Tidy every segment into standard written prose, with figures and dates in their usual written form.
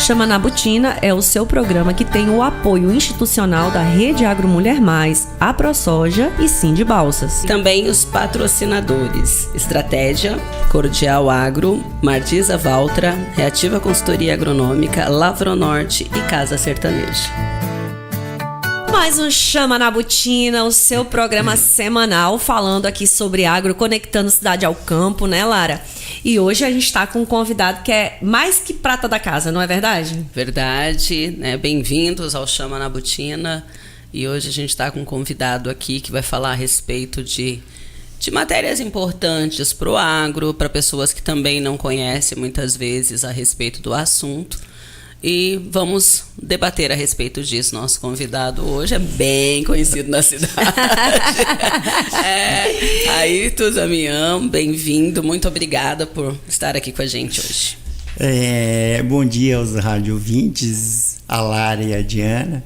Chama na Botina é o seu programa que tem o apoio institucional da Rede Agro Mulher Mais, a ProSoja e Sind Balsas. Também os patrocinadores: Estratégia, Cordial Agro, Martisa Valtra, Reativa Consultoria Agronômica, Lavronorte e Casa Sertaneja. Mais um Chama na Botina, o seu programa semanal falando aqui sobre agro, conectando cidade ao campo, né, Lara? E hoje a gente está com um convidado que é mais que prata da casa, não é verdade? Verdade, né? Bem-vindos ao Chama na Botina. E hoje a gente está com um convidado aqui que vai falar a respeito de matérias importantes para o agro, para pessoas que também não conhecem muitas vezes a respeito do assunto. E vamos debater a respeito disso. Nosso convidado hoje é bem conhecido na cidade. Ayrton Zamian, bem-vindo. Muito obrigada por estar aqui com a gente hoje. Bom dia aos rádio ouvintes, a Lara e a Diana.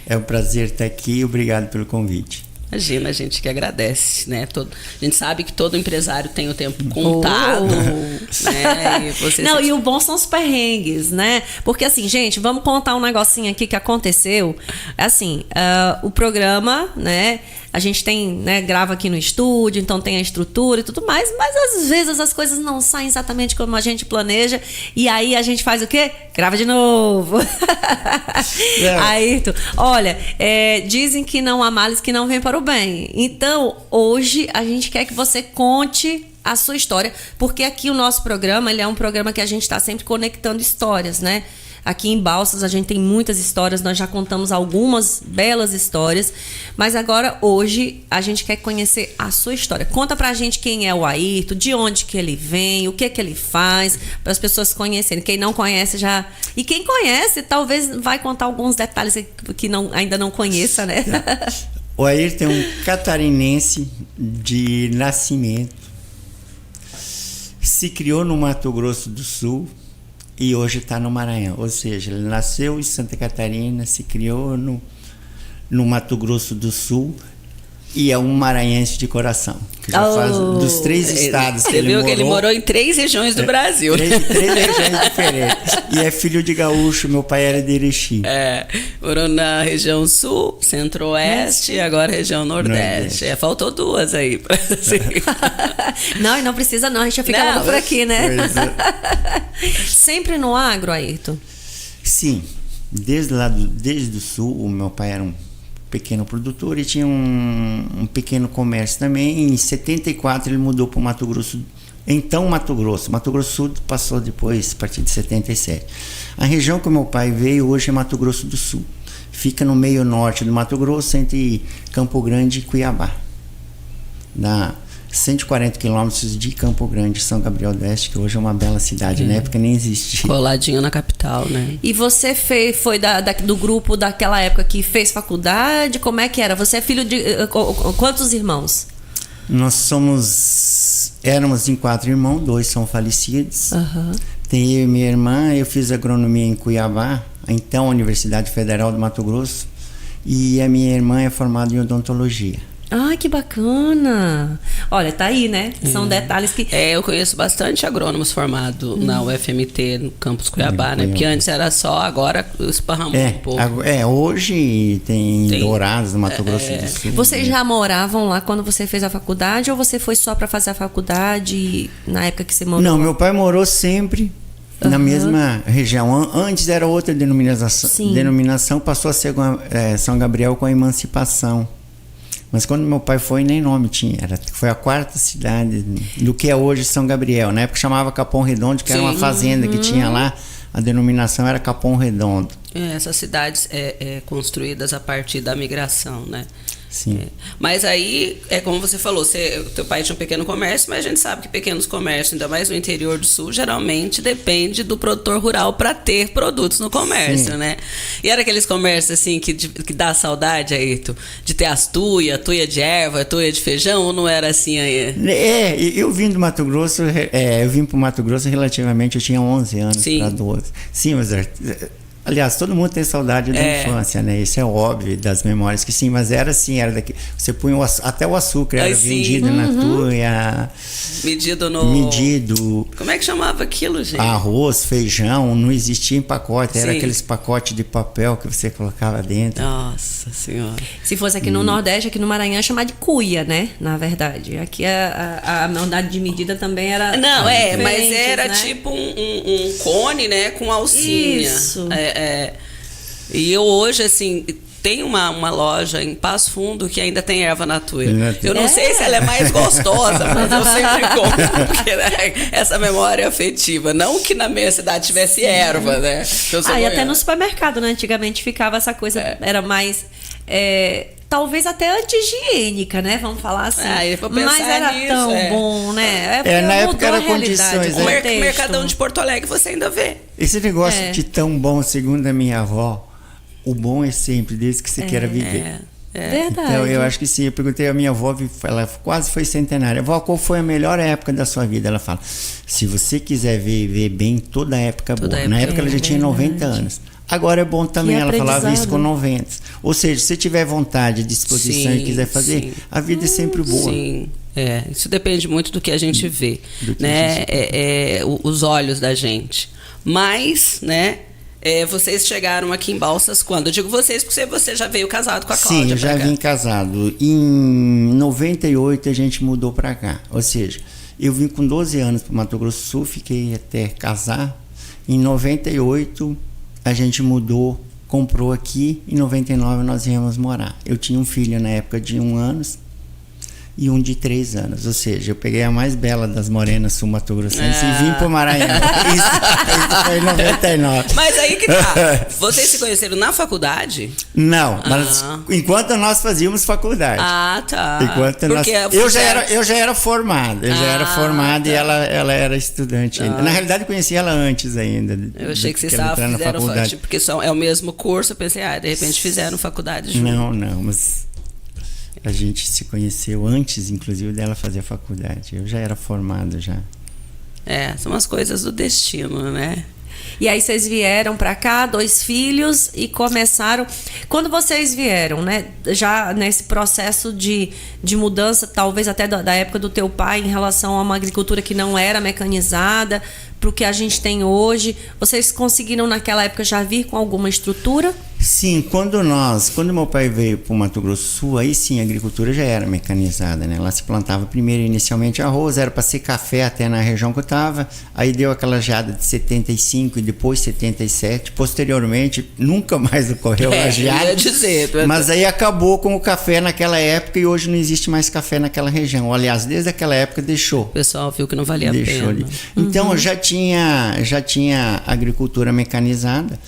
É um prazer estar aqui. Obrigado pelo convite. Imagina, a gente que agradece, né? A gente sabe que todo empresário tem o tempo contado, né? E o bom são os perrengues, né? Porque assim, gente, vamos contar um negocinho aqui que aconteceu. Assim, o programa, né? A gente tem, né, grava aqui no estúdio, então tem a estrutura e tudo mais, mas às vezes as coisas não saem exatamente como a gente planeja, e aí a gente faz o quê? Grava de novo. Ayrton, olha, dizem que não há males que não vem para o bem. Então, hoje a gente quer que você conte a sua história, porque aqui o nosso programa, ele é um programa que a gente está sempre conectando histórias, né? Aqui em Balsas a gente tem muitas histórias, nós já contamos algumas belas histórias, mas agora, hoje, a gente quer conhecer a sua história. Conta pra gente quem é o Ayrton, de onde que ele vem, o que que ele faz, para as pessoas conhecerem. Quem não conhece já... E quem conhece, talvez vai contar alguns detalhes que ainda não conheça, né? O Ayrton é um catarinense de nascimento. Se criou no Mato Grosso do Sul e hoje está no Maranhão. Ou seja, ele nasceu em Santa Catarina, se criou no Mato Grosso do Sul e é um maranhense de coração. Que já faz dos 3 estados que ele morou. Você viu que ele morou em 3 regiões do Brasil. 3 regiões diferentes. E é filho de gaúcho, meu pai era de Erechim. Morou na região sul, centro-oeste e agora região nordeste. Faltou 2 aí. Não, e não precisa não, a gente já fica por aqui, né? Sempre no agro, Ayrton? Sim, desde o sul, o meu pai era um pequeno produtor e tinha um pequeno comércio também. Em 74 ele mudou para o Mato Grosso. Então Mato Grosso do Sul passou depois, a partir de 77. A região que o meu pai veio hoje é Mato Grosso do Sul. Fica no meio norte do Mato Grosso, entre Campo Grande e Cuiabá. Na 140 quilômetros de Campo Grande, São Gabriel do Oeste, que hoje é uma bela cidade, na época nem existia. Coladinho na capital, né? E você foi do grupo daquela época que fez faculdade? Como é que era? Você é filho de quantos irmãos? Nós éramos em 4 irmãos, 2 são falecidos. Tem eu e minha irmã. Eu fiz agronomia em Cuiabá, então Universidade Federal do Mato Grosso, e a minha irmã é formada em odontologia. Ai, que bacana! Olha, tá aí, né? São detalhes que... eu conheço bastante agrônomos formados na UFMT, no campus Cuiabá, né? Porque antes era só, agora esparramou um pouco. Hoje tem Dourados, no Mato Grosso do Sul. Vocês já moravam lá quando você fez a faculdade, ou você foi só para fazer a faculdade na época que você morou? Não, meu pai morou sempre na mesma região. Antes era outra denominação, passou a ser São Gabriel com a emancipação. Mas quando meu pai foi, nem nome tinha. Foi a 4ª cidade do que é hoje São Gabriel. Na época chamava Capão Redondo, que era uma fazenda que tinha lá. A denominação era Capão Redondo. Essas cidades construídas a partir da migração, né? Sim. Mas aí, como você falou, teu pai tinha um pequeno comércio, mas a gente sabe que pequenos comércios, ainda mais no interior do sul, geralmente depende do produtor rural para ter produtos no comércio, né? E era aqueles comércios assim que dá saudade, Ayrton, de ter as tuia de erva, tuia de feijão, ou não era assim aí? Eu vim do Mato Grosso, eu vim para o Mato Grosso relativamente, eu tinha 11 anos para 12. Sim, mas Aliás, todo mundo tem saudade da infância, né? Isso é óbvio, das memórias que sim, mas era assim, era daqui. Você punha até o açúcar era vendido na tuia. Medido. Como é que chamava aquilo, gente? Arroz, feijão, não existia em pacote, era aqueles pacotes de papel que você colocava dentro. Nossa Senhora. Se fosse aqui no Nordeste, aqui no Maranhão, é chamado de cuia, né? Na verdade. Aqui a unidade de medida também era. Não, mas era, né? Tipo um cone, né? Com alcinha. Isso. E eu hoje, assim, tem uma loja em Passo Fundo que ainda tem erva natura. Eu não sei se ela é mais gostosa, mas eu sempre compro, porque né, essa memória afetiva. Não que na minha cidade tivesse erva, né? E até no supermercado, né? Antigamente ficava essa coisa, era mais... talvez até anti-higiênica, né? Vamos falar assim. Mas era nisso, tão bom, né? Na época era condições. O Mercadão de Porto Alegre você ainda vê. Esse negócio de tão bom, segundo a minha avó, o bom é sempre, desde que você queira viver. Verdade. Então, eu acho que sim. Eu perguntei à minha avó, ela quase foi centenária. Avó, qual foi a melhor época da sua vida? Ela fala, se você quiser ver bem, toda a época boa. Na época ela já tinha 90 anos. Agora é bom também, ela falava isso com 90. Ou seja, se tiver vontade, disposição e quiser fazer, a vida é sempre boa. Sim. Isso depende muito do que a gente vê, né? Os olhos da gente. Mas, né? Vocês chegaram aqui em Balsas quando? Eu digo vocês porque você já veio casado com a Cláudia. Sim, eu já vim casado. Em 98 a gente mudou para cá. Ou seja, eu vim com 12 anos para Mato Grosso do Sul, fiquei até casar. Em 98 a gente mudou, comprou aqui. Em 99 nós viemos morar. Eu tinha um filho na época de 1 ano e um de 3 anos. Ou seja, eu peguei a mais bela das morenas sul-mato-grossenses e vim pro Maranhão. Isso foi em 99. Mas aí que tá. Vocês se conheceram na faculdade? Não, mas enquanto nós fazíamos faculdade. Tá. Enquanto eu já era formado. Eu já era formado e ela era estudante ainda. Na realidade, eu conheci ela antes ainda. Eu achei que vocês fizeram faculdade. Porque é o mesmo curso. Eu pensei, de repente fizeram faculdade junto. Não, mas... A gente se conheceu antes, inclusive, dela fazer a faculdade. Eu já era formado já. São as coisas do destino, né? E aí vocês vieram para cá, 2 filhos, e começaram... Quando vocês vieram, né? Já nesse processo de mudança, talvez até da época do teu pai, em relação a uma agricultura que não era mecanizada, para o que a gente tem hoje, vocês conseguiram naquela época já vir com alguma estrutura? Sim, quando meu pai veio para o Mato Grosso do Sul, aí sim a agricultura já era mecanizada, né? Lá se plantava primeiro inicialmente arroz, era para ser café até na região que eu estava, aí deu aquela geada de 75 e depois 77, posteriormente nunca mais ocorreu a geada, mas aí acabou com o café naquela época e hoje não existe mais café naquela região, aliás, desde aquela época deixou. O pessoal viu que não valia a pena. Então já tinha agricultura mecanizada.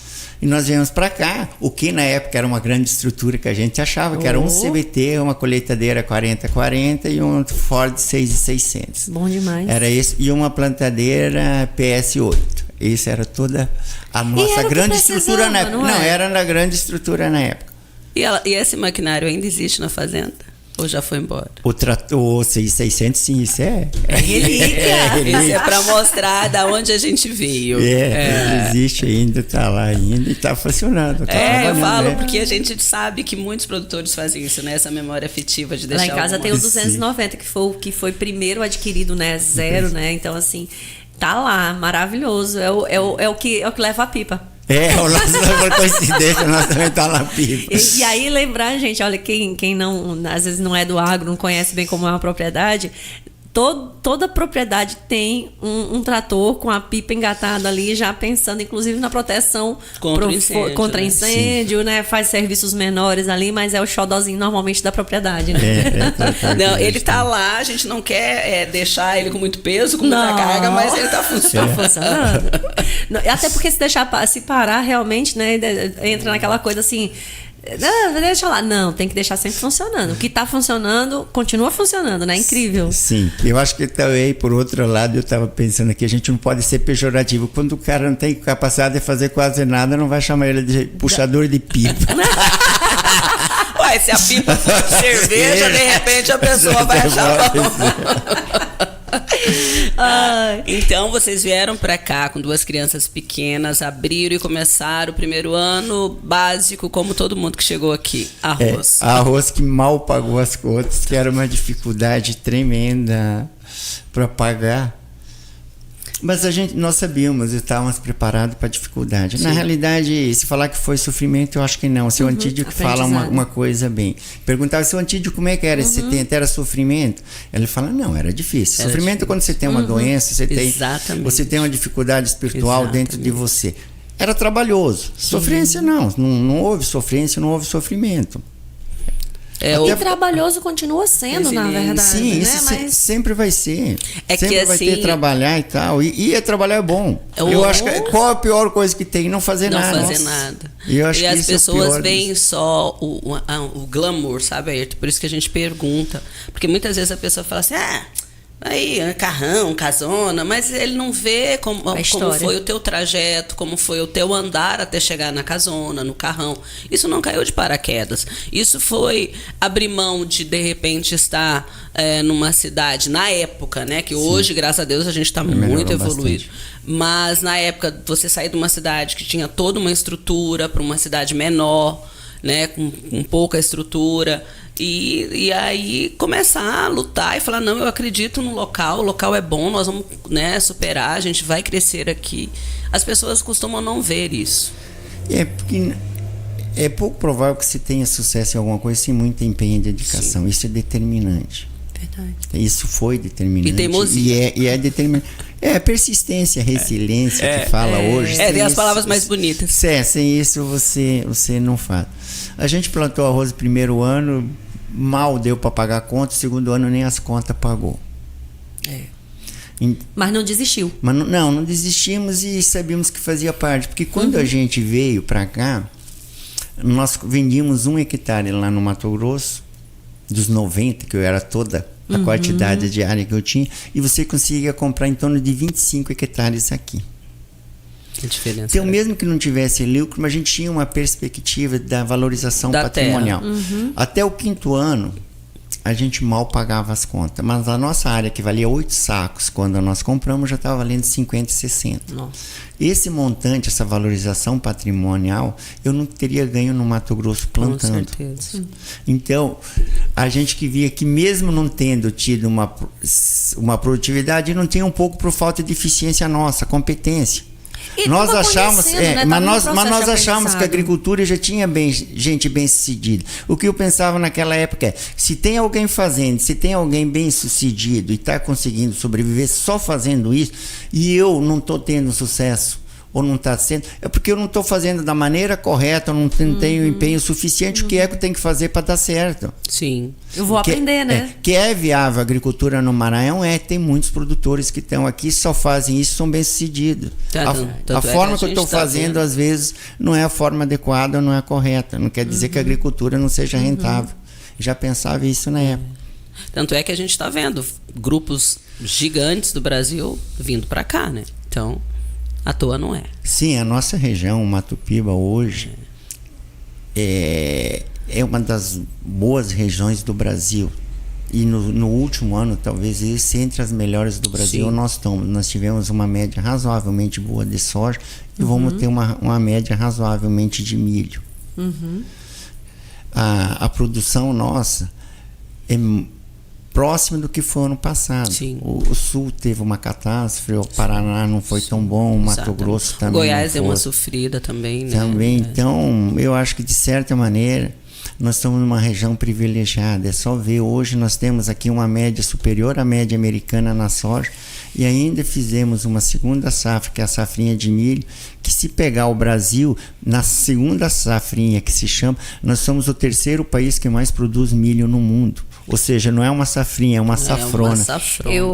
E nós viemos para cá, o que na época era uma grande estrutura que a gente achava, que era um CVT, uma colheitadeira 4040 e um Ford 6600. Bom demais. Era isso, e uma plantadeira PS8. Isso era toda a nossa grande estrutura na época. Não, era na grande estrutura na época. E esse maquinário ainda existe na fazenda? Ou já foi embora? O trator 600, sim, isso é relíquia. Isso é para mostrar da onde a gente veio. Existe ainda, tá lá ainda e tá funcionando. Eu falo porque a gente sabe que muitos produtores fazem isso, né? Essa memória afetiva de deixar. Lá em casa tem o 290, que foi primeiro adquirido, né? 0, né? Então, assim, tá lá, maravilhoso. É o que leva a pipa. Por coincidência, nós também tá na pipa. E aí, lembrar, gente, olha, quem não, às vezes não é do agro, não conhece bem como é uma propriedade, toda propriedade tem um trator com a pipa engatada ali, já pensando, inclusive, na proteção contra incêndio, né? Faz serviços menores ali, mas é o xodózinho normalmente da propriedade, né? Não, ele tá lá, a gente não quer deixar ele com muito peso, com muita carga, mas ele tá funcionando. Até porque se parar realmente, né? Entra naquela coisa assim... deixa lá. Não, tem que deixar sempre funcionando. O que está funcionando, continua funcionando, né? Incrível. Sim, eu acho que também, por outro lado, eu estava pensando aqui, a gente não pode ser pejorativo. Quando o cara não tem capacidade de fazer quase nada, não vai chamar ele de puxador de pipa. Ué, se a pipa for cerveja, de repente a pessoa vai achar bom. Então, vocês vieram para cá com 2 crianças pequenas, abriram e começaram o primeiro ano básico, como todo mundo que chegou aqui, arroz. Arroz que mal pagou as contas, que era uma dificuldade tremenda para pagar. Mas nós sabíamos e estávamos preparados para a dificuldade. Sim. Na realidade, se falar que foi sofrimento, eu acho que não. O seu Antídio que fala uma coisa bem. Perguntava, seu Antídio, como é que era? 70 era sofrimento? Ele fala, não, era difícil. Era sofrimento difícil. Quando você tem uma doença, você tem uma dificuldade espiritual dentro de você. Era trabalhoso. Sim. Sofrência não houve sofrência, não houve sofrimento. E trabalhoso continua sendo, na verdade. Sim, né? Isso Mas sempre vai ser. Sempre que vai assim, ter trabalhar e tal. E trabalhar é bom. Eu acho que qual a pior coisa que tem? Não fazer nada. Não fazer nada. E as pessoas veem só o glamour, sabe, Ayrton? Por isso que a gente pergunta. Porque muitas vezes a pessoa fala assim, aí, carrão, casona, mas ele não vê como foi o teu trajeto, como foi o teu andar até chegar na casona, no carrão. Isso não caiu de paraquedas. Isso foi abrir mão de repente, estar numa cidade, na época, né? Que hoje, graças a Deus, a gente está muito evoluído. Bastante. Mas na época, você sair de uma cidade que tinha toda uma estrutura para uma cidade menor, né? Com pouca estrutura. E aí começar a lutar e falar, não, eu acredito no local, o local é bom, nós vamos, né, superar, a gente vai crescer aqui. As pessoas costumam não ver isso. Porque é pouco provável que se tenha sucesso em alguma coisa sem muito empenho e dedicação. Sim. Isso é determinante. Verdade. Isso foi determinante. E teimosia. E é determinante. É persistência, resiliência que fala hoje. Tem as palavras mais bonitas. Sem isso você não faz. A gente plantou arroz no primeiro ano, mal deu para pagar a conta, segundo ano nem as contas pagou. Mas não desistiu. Mas não desistimos e sabíamos que fazia parte. Porque quando a gente veio para cá, nós vendíamos 1 hectare lá no Mato Grosso, dos 90, que eu era toda a quantidade de área que eu tinha, e você conseguia comprar em torno de 25 hectares aqui. Que diferença. Então, mesmo que não tivesse lucro, mas a gente tinha uma perspectiva da valorização patrimonial. Até o 5º ano, a gente mal pagava as contas. Mas a nossa área, que valia 8 sacos, quando nós compramos, já estava valendo 50 e 60. Nossa. Esse montante, essa valorização patrimonial, eu não teria ganho no Mato Grosso plantando. Com certeza. Então, a gente que via que mesmo não tendo tido uma produtividade, não tinha um pouco por falta de eficiência nossa, competência. Nós achamos, né? mas nós achamos que a agricultura já tinha gente bem sucedida. O que eu pensava naquela época é, se tem alguém fazendo, se tem alguém bem sucedido e está conseguindo sobreviver só fazendo isso, e eu não estou tendo sucesso, ou não está sendo, é porque eu não estou fazendo da maneira correta, eu não tenho empenho suficiente, o que é que eu tenho que fazer para dar certo. Sim. Eu vou aprender, né? Que é viável a agricultura no Maranhão, tem muitos produtores que estão aqui, só fazem isso, são bem-sucedidos. A forma que eu estou fazendo, às vezes, não é a forma adequada, não é a correta. Não quer dizer que a agricultura não seja rentável. Já pensava isso na época. Tanto é que a gente está vendo grupos gigantes do Brasil vindo para cá, né? Então, à toa não é. Sim, a nossa região, Mato Piba, hoje é uma das boas regiões do Brasil. E no último ano, talvez esse entre as melhores do Brasil. Sim. Nós tivemos uma média razoavelmente boa de soja e vamos ter uma média razoavelmente de milho. A produção nossa é próximo do que foi ano passado. O Sul teve uma catástrofe, o Paraná não foi tão bom, o Mato Grosso também. O Goiás deu uma sofrida também, né? Então, eu acho que de certa maneira nós estamos numa região privilegiada. É só ver, hoje nós temos aqui uma média superior à média americana na soja e ainda fizemos uma segunda safra, que é a safrinha de milho, que se pegar o Brasil, na segunda safrinha que se chama, nós somos o 3º país que mais produz milho no mundo. Ou seja, não é uma safrinha, é uma safrona.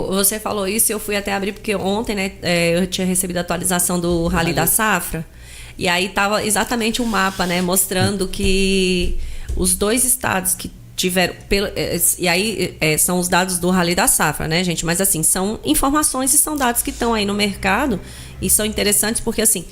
Você falou isso, eu fui até abrir, porque ontem, né, eu tinha recebido a atualização do Rally da Safra, e aí estava exatamente um mapa, né, mostrando que os 2 estados que tiveram... E aí são os dados do Rally da Safra, né, gente? Mas assim, são informações e são dados que estão aí no mercado e são interessantes porque, assim,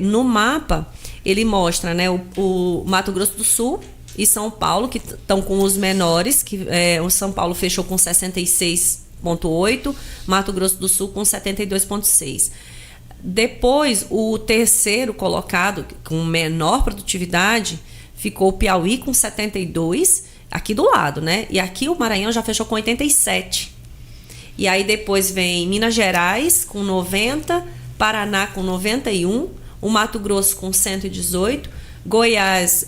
no mapa, ele mostra, né, o Mato Grosso do Sul e São Paulo, que estão com os menores, que o São Paulo fechou com 66 72,8%, Mato Grosso do Sul com 72,6%. Depois, o terceiro colocado, com menor produtividade, ficou o Piauí com 72%, aqui do lado, né? E aqui o Maranhão já fechou com 87%. E aí depois vem Minas Gerais com 90%, Paraná com 91%, o Mato Grosso com 118%, Goiás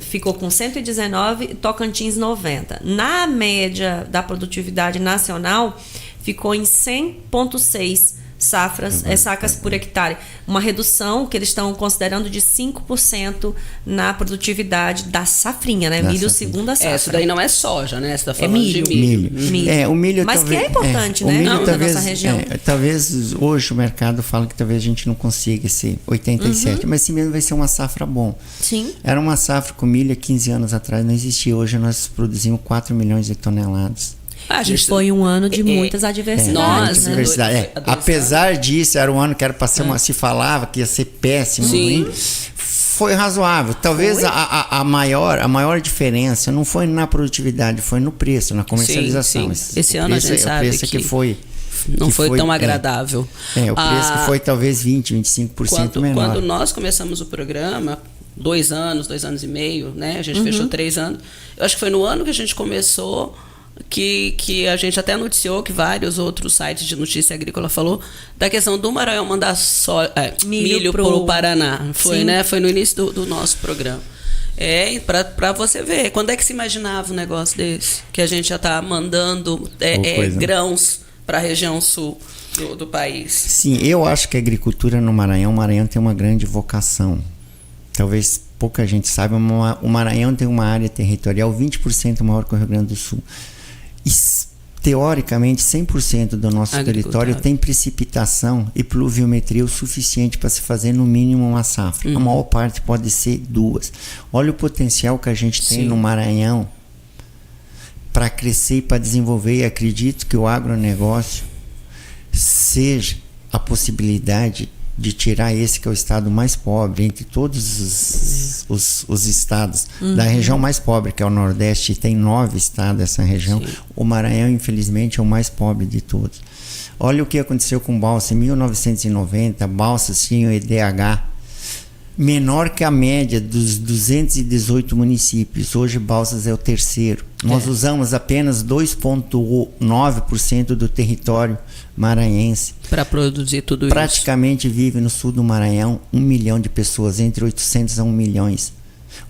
ficou com 119% e Tocantins 90%. Na média da produtividade nacional, ficou em 100,6 sacas por hectare. Uma redução que eles estão considerando de 5% na produtividade da safrinha, né? Milho segunda safra. Isso daí não é soja, né? Você está falando milho. de milho. O milho mas talvez, que é importante, né? O milho, na talvez, nossa região. Talvez hoje o mercado fala que talvez a gente não consiga esse 87%, mas esse mesmo vai ser uma safra bom. Sim. Era uma safra com milho há 15 anos atrás, não existia. Hoje nós produzimos 4 milhões de toneladas. E foi um ano de muitas adversidades. Apesar disso, era um ano que era para ser se falava que ia ser péssimo, ruim. Foi razoável. Talvez a maior diferença não foi na produtividade, foi no preço, na comercialização. Sim. Esse ano a gente sabe que foi não foi tão agradável. O preço que foi talvez 25% menor. Quando nós começamos o programa, 2 anos e meio, né? A gente fechou 3 anos. Eu acho que foi no ano que a gente começou que a gente até noticiou, que vários outros sites de notícia agrícola falou da questão do Maranhão mandar milho pro Paraná. Foi, né? Foi no início do nosso programa. Para você ver, quando é que se imaginava um negócio desse? Que a gente já está mandando grãos para a região sul do país. Sim, eu acho que a agricultura no Maranhão tem uma grande vocação. Talvez pouca gente saiba, mas o Maranhão tem uma área territorial 20% maior que o Rio Grande do Sul. E, teoricamente, 100% do nosso território tem precipitação e pluviometria o suficiente para se fazer no mínimo uma safra. A maior parte pode ser 2. Olha o potencial que a gente tem no Maranhão para crescer e para desenvolver. E acredito que o agronegócio seja a possibilidade de tirar esse que é o estado mais pobre entre os estados da região mais pobre, que é o Nordeste, e tem 9 estados dessa região. O Maranhão, infelizmente, é o mais pobre de todos. Olha o que aconteceu com Balsas em 1990. Balsas tinha o EDH menor que a média dos 218 municípios. Hoje Balsas é o terceiro. Nós usamos apenas 2,9% do território maranhense para produzir tudo isso. Praticamente vive no sul do Maranhão 1 milhão de pessoas, entre 800 a 1 milhões.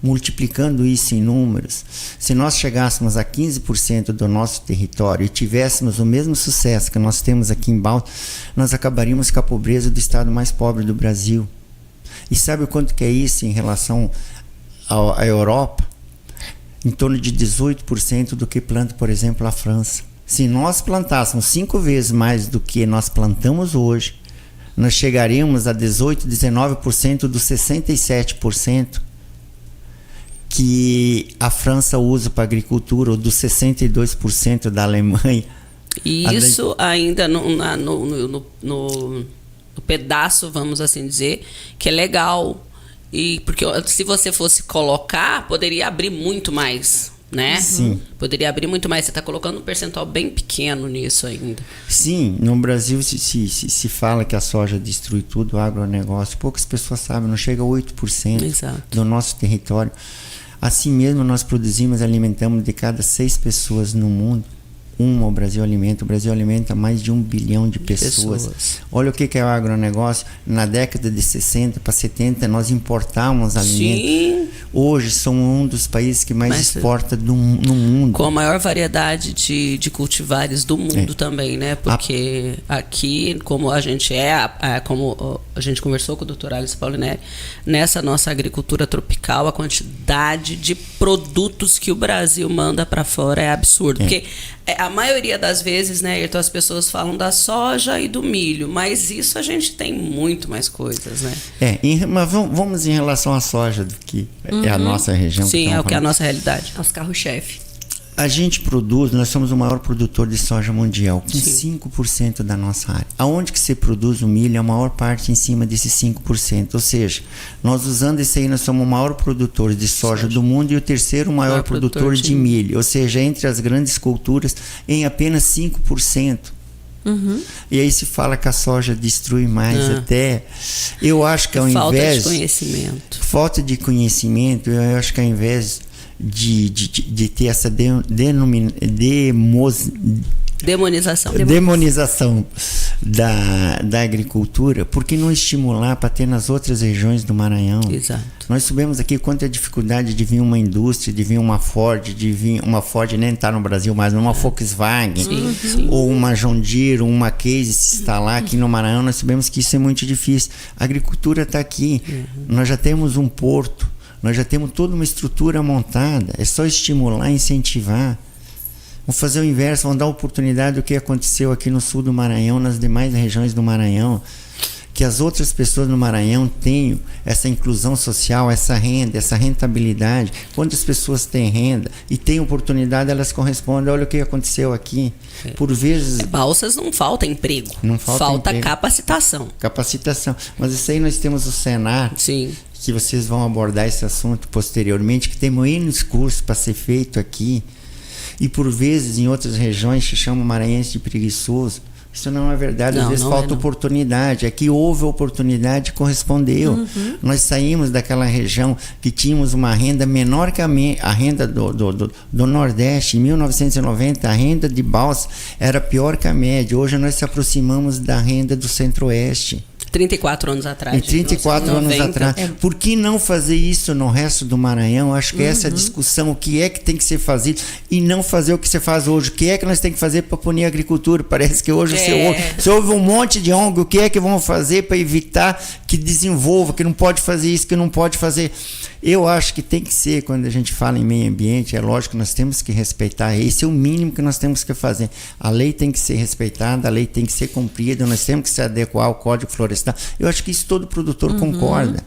Multiplicando isso em números, se nós chegássemos a 15% do nosso território e tivéssemos o mesmo sucesso que nós temos aqui em Balsas, nós acabaríamos com a pobreza do estado mais pobre do Brasil. E sabe o quanto que é isso em relação à Europa? Em torno de 18% do que planta, por exemplo, a França. Se nós plantássemos 5 vezes mais do que nós plantamos hoje, nós chegaríamos a 18%, 19% dos 67% que a França usa para agricultura, ou dos 62% da Alemanha. E isso ainda no pedaço, vamos assim dizer, que é legal. E porque se você fosse colocar, poderia abrir muito mais, né? Sim. Poderia abrir muito mais. Você está colocando um percentual bem pequeno nisso ainda. Sim, no Brasil se fala que a soja destrui tudo, o agronegócio. Poucas pessoas sabem, não chega a 8% do nosso território. Assim mesmo, nós produzimos e alimentamos de cada 6 pessoas no mundo. O Brasil alimenta. O Brasil alimenta mais de 1 bilhão de pessoas. Olha o que é o agronegócio. Na década de 60 para 70, nós importávamos alimentos. Sim. Hoje, somos um dos países que mais exporta no mundo. Com a maior variedade de cultivares do mundo também, né? Porque aqui, como a gente como a gente conversou com o Dr. Alisson Paulinelli, nessa nossa agricultura tropical, a quantidade de produtos que o Brasil manda para fora é absurdo. Porque a maioria das vezes, né, então as pessoas falam da soja e do milho, mas isso a gente tem muito mais coisas, né? Mas vamos em relação à soja, que é a nossa região. Sim, é o que é a nossa realidade. Aos carro-chefe. A gente produz, nós somos o maior produtor de soja mundial, com 5% da nossa área. Aonde que se produz o milho, a maior parte em cima desses 5%. Ou seja, nós usando isso aí, nós somos o maior produtor de soja do mundo e o terceiro maior produtor de milho. Ou seja, entre as grandes culturas, em apenas 5%. E aí se fala que a soja destrui mais até. Eu acho que ao invés... Falta de conhecimento, eu acho que ao invés de ter essa demonização da agricultura, por que não estimular para ter nas outras regiões do Maranhão? Exato. Nós sabemos aqui quanto é a dificuldade de vir uma indústria, de vir uma Ford, uma Ford nem está no Brasil, mas uma Volkswagen, ou uma John Deere, ou uma Case se instalar aqui no Maranhão. Nós sabemos que isso é muito difícil. A agricultura está aqui, nós já temos um porto, nós já temos toda uma estrutura montada, é só estimular, incentivar. Vamos fazer o inverso, vamos dar oportunidade do que aconteceu aqui no sul do Maranhão, nas demais regiões do Maranhão, que as outras pessoas no Maranhão tenham essa inclusão social, essa renda, essa rentabilidade. Quando as pessoas têm renda e têm oportunidade, elas correspondem. Olha o que aconteceu aqui. Por vezes... Balsas não falta emprego, falta emprego. Capacitação. Mas isso aí nós temos o Senar, que vocês vão abordar esse assunto posteriormente, que tem muitos cursos para ser feito aqui. E por vezes em outras regiões se chama maranhense de preguiçoso. Isso não é verdade, às vezes falta oportunidade. Aqui houve oportunidade, correspondeu. Nós saímos daquela região que tínhamos uma renda menor que a renda do Nordeste. Em 1990, a renda de Balsa era pior que a média. Hoje nós se aproximamos da renda do Centro-Oeste. 34 anos atrás. 34 anos atrás. Por que não fazer isso no resto do Maranhão? Acho que essa discussão, o que é que tem que ser feito e não fazer o que você faz hoje. O que é que nós temos que fazer para punir a agricultura? Parece que hoje você ouve um monte de ONG. O que é que vão fazer para evitar que desenvolva, que não pode fazer isso, que não pode fazer... Eu acho que tem que ser, quando a gente fala em meio ambiente, é lógico que nós temos que respeitar, esse é o mínimo que nós temos que fazer. A lei tem que ser respeitada, a lei tem que ser cumprida, nós temos que se adequar ao Código Florestal. Eu acho que isso todo produtor concorda.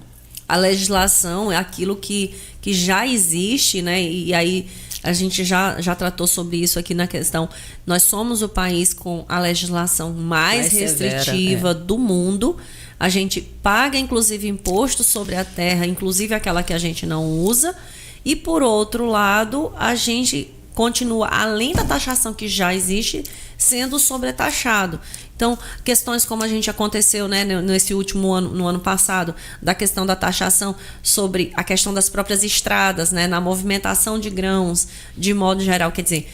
A legislação é aquilo que já existe, né? E aí a gente já tratou sobre isso aqui na questão. Nós somos o país com a legislação mais restritiva do mundo. A gente paga, inclusive, imposto sobre a terra, inclusive aquela que a gente não usa. E, por outro lado, a gente continua, além da taxação que já existe, sendo sobretaxado. Então, questões como a gente aconteceu, né, nesse último ano, no ano passado, da questão da taxação sobre a questão das próprias estradas, né, na movimentação de grãos, de modo geral. Quer dizer,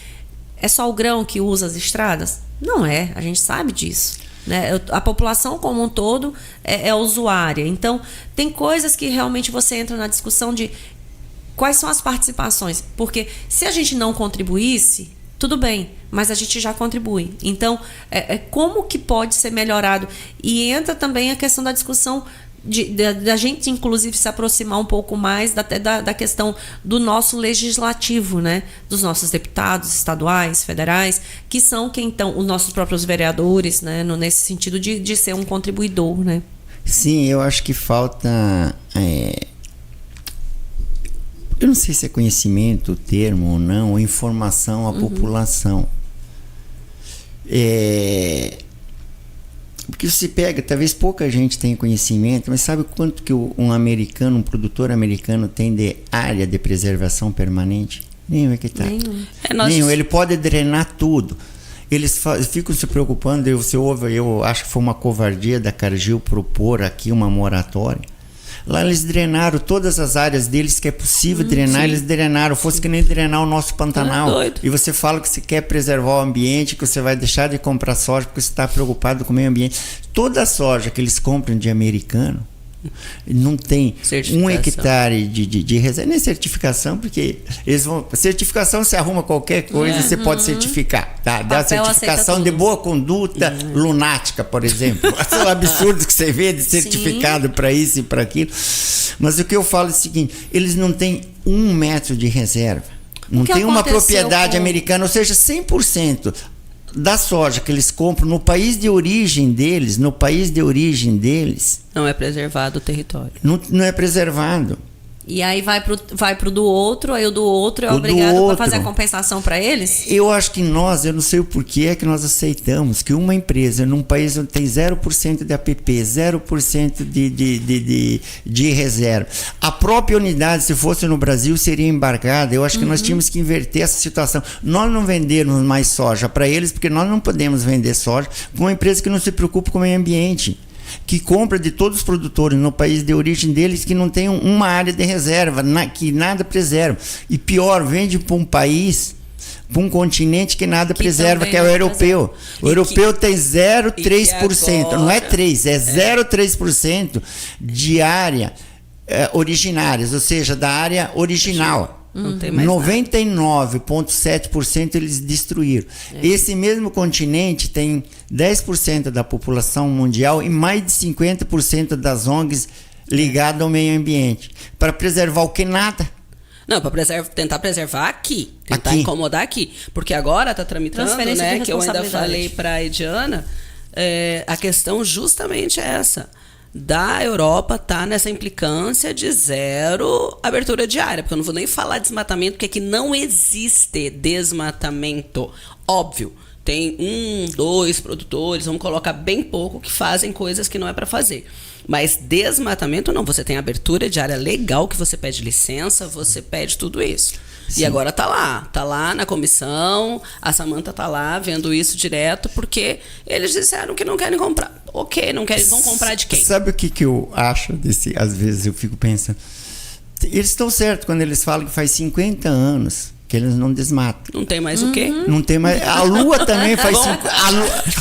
é só o grão que usa as estradas? Não é, a gente sabe disso. Né? A população como um todo é usuária. Então, tem coisas que realmente você entra na discussão de quais são as participações. Porque se a gente não contribuísse, tudo bem, mas a gente já contribui. Então, como que pode ser melhorado? E entra também a questão da discussão da gente, inclusive, se aproximar um pouco mais da questão do nosso legislativo, né? Dos nossos deputados estaduais, federais, que são quem estão, os nossos próprios vereadores, né? Nesse sentido de ser um contribuidor, né? Sim, eu acho que falta... eu não sei se é conhecimento o termo ou não, ou informação à população. Porque você pega, talvez pouca gente tenha conhecimento, mas sabe quanto que um produtor americano tem de área de preservação permanente? Nenhum hectare. Nenhum. Ele pode drenar tudo. Eles ficam se preocupando, eu acho que foi uma covardia da Cargill propor aqui uma moratória. Lá eles drenaram todas as áreas deles que é possível drenar, eles drenaram, fosse que nem drenar o nosso Pantanal. E você fala que você quer preservar o ambiente, que você vai deixar de comprar soja porque você está preocupado com o meio ambiente. Toda a soja que eles compram de americano não tem 1 hectare de reserva, nem certificação, porque eles vão. Certificação você arruma qualquer coisa, você pode certificar. Tá? Dá certificação de boa conduta lunática, por exemplo. São absurdos que você vê de certificado para isso e para aquilo. Mas o que eu falo é o seguinte: eles não têm 1 metro de reserva. Não tem uma propriedade americana, ou seja, 100%. Da soja que eles compram no país de origem deles, não é preservado o território. Não é preservado. E aí vai pro do outro, aí o do outro é obrigado a fazer a compensação para eles? Eu acho que eu não sei o porquê é que nós aceitamos que uma empresa num país onde tem 0% de APP, 0% de reserva, a própria unidade, se fosse no Brasil, seria embargada. Eu acho que nós tínhamos que inverter essa situação. Nós não vendemos mais soja para eles, porque nós não podemos vender soja para uma empresa que não se preocupa com o meio ambiente, que compra de todos os produtores no país de origem deles, que não tem uma área de reserva, que nada preserva. E pior, vende para um país, para um continente que nada preserva, que é o europeu. O europeu tem 0,3%, não é 3%, é 0,3% de área originárias, ou seja, da área original. Não tem mais 99,7% eles destruíram. Esse mesmo continente tem 10% da população mundial e mais de 50% das ONGs ligadas ao meio ambiente. Para preservar o que? Nada. Não, para tentar preservar aqui. Tentar incomodar aqui. Porque agora está tramitando, né? Que eu ainda falei para a Ediana, a questão justamente é essa. Da Europa tá nessa implicância de 0 abertura de área, porque eu não vou nem falar de desmatamento, porque aqui não existe desmatamento. Óbvio, tem 1, 2 produtores, vamos colocar bem pouco, que fazem coisas que não é para fazer. Mas desmatamento não, você tem abertura de área legal, que você pede licença, você pede tudo isso. Sim. E agora tá lá na comissão, a Samanta tá lá vendo isso direto, porque eles disseram que não querem comprar. Ok, não querem, vão comprar de quem? Sabe o que eu acho desse? Às vezes eu fico pensando, eles estão certos quando eles falam que faz 50 anos que eles não desmatam. Não tem mais o quê? Não tem mais. A Lua também faz.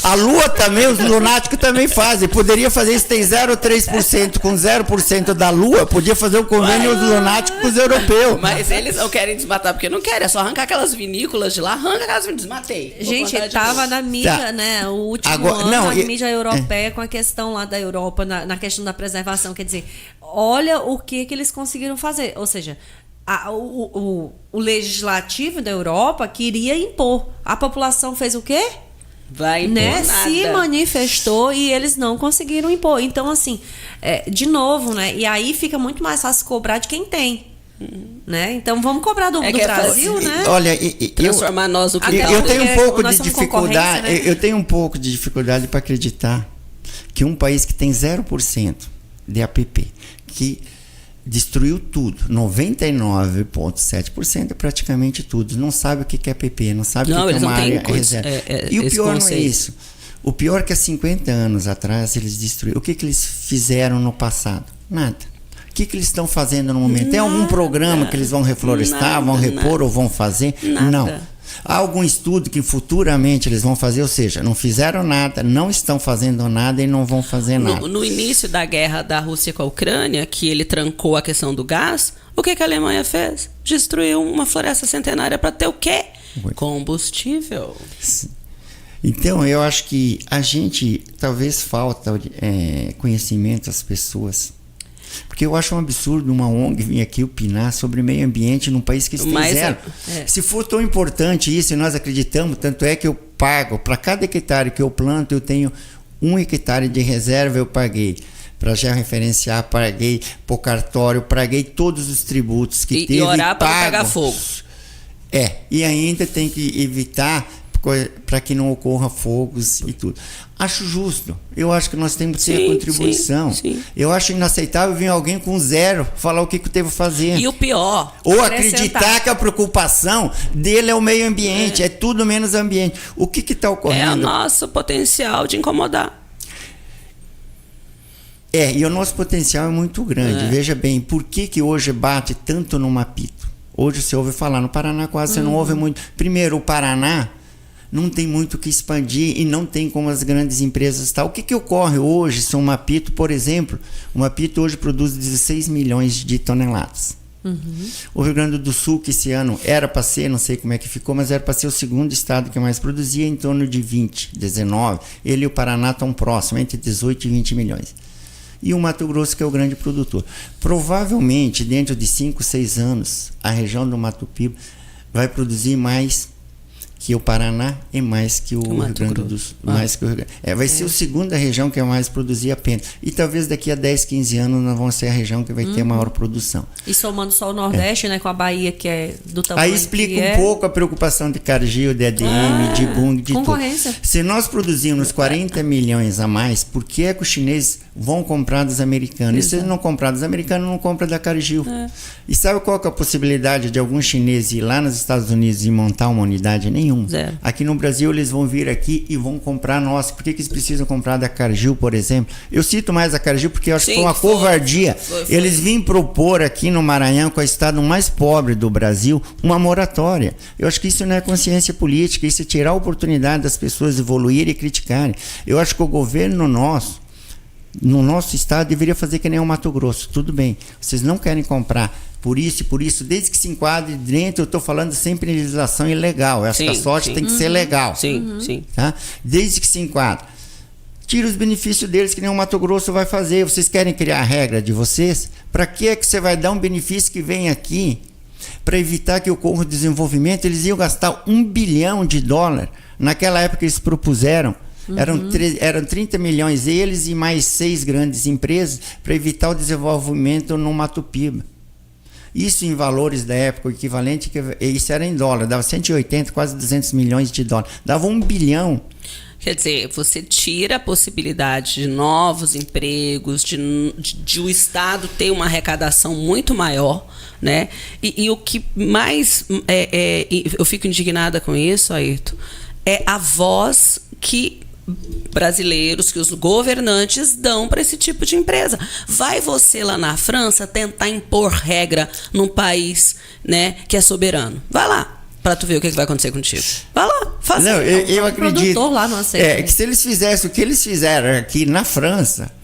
A Lua também, os lunáticos também fazem. Poderia fazer isso, tem 0,3% com 0% da Lua, podia fazer o convênio dos lunáticos com os europeus. Mas eles não querem desmatar porque não querem, é só arrancar aquelas vinícolas de lá, arranca aquelas vinícolas, desmatei. Gente, tava na mídia, né? O último ano, na mídia europeia, com a questão lá da Europa, na questão da preservação. Quer dizer, olha o que eles conseguiram fazer. Ou seja, o legislativo da Europa queria impor. A população fez o quê? Vai impor nada. Se manifestou e eles não conseguiram impor. Então, assim, de novo, né? E aí fica muito mais fácil cobrar de quem tem. Né? Então vamos cobrar do Brasil, né? Olha, transformar nós o que eu tenho um pouco de dificuldade, né? Eu tenho um pouco de dificuldade para acreditar que um país que tem 0% de APP, que destruiu tudo, 99,7% é praticamente tudo, não sabe o que é APP, não sabe o que é uma área reserva. E o pior não é isso. O pior é que há 50 anos atrás eles destruíram. O que eles fizeram no passado? Nada. O que eles estão fazendo no momento? Tem algum programa que eles vão reflorestar, vão repor ou vão fazer? Nada. Não. Há algum estudo que futuramente eles vão fazer, ou seja, não fizeram nada, não estão fazendo nada e não vão fazer nada. No início da guerra da Rússia com a Ucrânia, que ele trancou a questão do gás, o que a Alemanha fez? Destruiu uma floresta centenária para ter o quê? Combustível. Então, eu acho que a gente talvez falta conhecimento às pessoas. Porque eu acho um absurdo uma ONG vir aqui opinar sobre meio ambiente num país que tem 0. Se for tão importante isso, e nós acreditamos, tanto é que eu pago, para cada hectare que eu planto, eu tenho 1 hectare de reserva, eu paguei. Para georreferenciar, paguei por cartório, paguei todos os tributos que teve. E orar para não pegar fogo. E ainda tem que evitar para que não ocorra fogos e tudo. Acho justo. Eu acho que nós temos que ter a contribuição. Sim. Eu acho inaceitável vir alguém com 0 falar o que teve que fazer. E o pior, ou acreditar que a preocupação dele é o meio ambiente, é tudo menos ambiente. O que está ocorrendo? É o nosso potencial de incomodar. E o nosso potencial é muito grande. Veja bem, por que hoje bate tanto no Mapito? Hoje você ouve falar, no Paraná quase você não ouve muito. Primeiro, o Paraná não tem muito o que expandir e não tem como as grandes empresas tal. O que ocorre hoje? Se o Mapito, por exemplo, o Mapito hoje produz 16 milhões de toneladas. O Rio Grande do Sul, que esse ano era para ser, não sei como é que ficou, mas era para ser o segundo estado que mais produzia, em torno de 20, 19. Ele e o Paraná estão próximos, entre 18 e 20 milhões. E o Mato Grosso, que é o grande produtor. Provavelmente, dentro de 5, 6 anos, a região do Mato Piba vai produzir mais que o Paraná é mais que o Rio Grande do Sul. Mais que o Rio Grande. Vai ser a segunda região que mais produzir a pena. E talvez daqui a 10, 15 anos nós vamos ser a região que vai ter a maior produção. E somando só o Nordeste, né, com a Bahia, que é do tamanho. Aí explica um pouco a preocupação de Cargill, de ADM, de Bunge, de concorrência. tudo. Se nós produzimos 40 milhões a mais, por que é que os chineses vão comprar dos americanos? E se eles não comprar dos americanos, não compram da Cargill. E sabe qual que é a possibilidade de algum chinês ir lá nos Estados Unidos e montar uma unidade? Nenhum. Zero. Aqui no Brasil eles vão vir aqui e vão comprar nossa. Por que eles precisam comprar da Cargill, por exemplo? Eu cito mais a Cargill porque eu acho que foi uma covardia. Foi. Eles vêm propor aqui no Maranhão, que é o estado mais pobre do Brasil, uma moratória. Eu acho que isso não é consciência política, isso é tirar a oportunidade das pessoas evoluírem e criticarem. Eu acho que o governo nosso, no nosso estado, deveria fazer que nem o Mato Grosso. Tudo bem, vocês não querem comprar por isso, desde que se enquadre dentro, eu estou falando sempre em legislação ilegal. Essa sorte tem que ser legal. Sim. Tá? Desde que se enquadre. Tira os benefícios deles, que nem o Mato Grosso vai fazer. Vocês querem criar a regra de vocês? Para que é que você vai dar um benefício que vem aqui para evitar que ocorra o desenvolvimento? Eles iam gastar $1 bilhão. Naquela época eles propuseram. Eram 30 milhões eles e mais 6 grandes empresas para evitar o desenvolvimento no Mato Piba. Isso em valores da época, o equivalente, isso era em dólar, dava 180, quase 200 milhões de dólares. Dava $1 bilhão. Quer dizer, você tira a possibilidade de novos empregos, de o Estado ter uma arrecadação muito maior, né? E o que mais eu fico indignada com isso, Ayrton, é a voz que brasileiros, que os governantes dão para esse tipo de empresa. Vai você lá na França tentar impor regra num país, né, que é soberano. Vai lá, para tu ver o que vai acontecer contigo. Vai lá, faz. Não, eu acredito lá não aceita, que se eles fizessem o que eles fizeram aqui na França,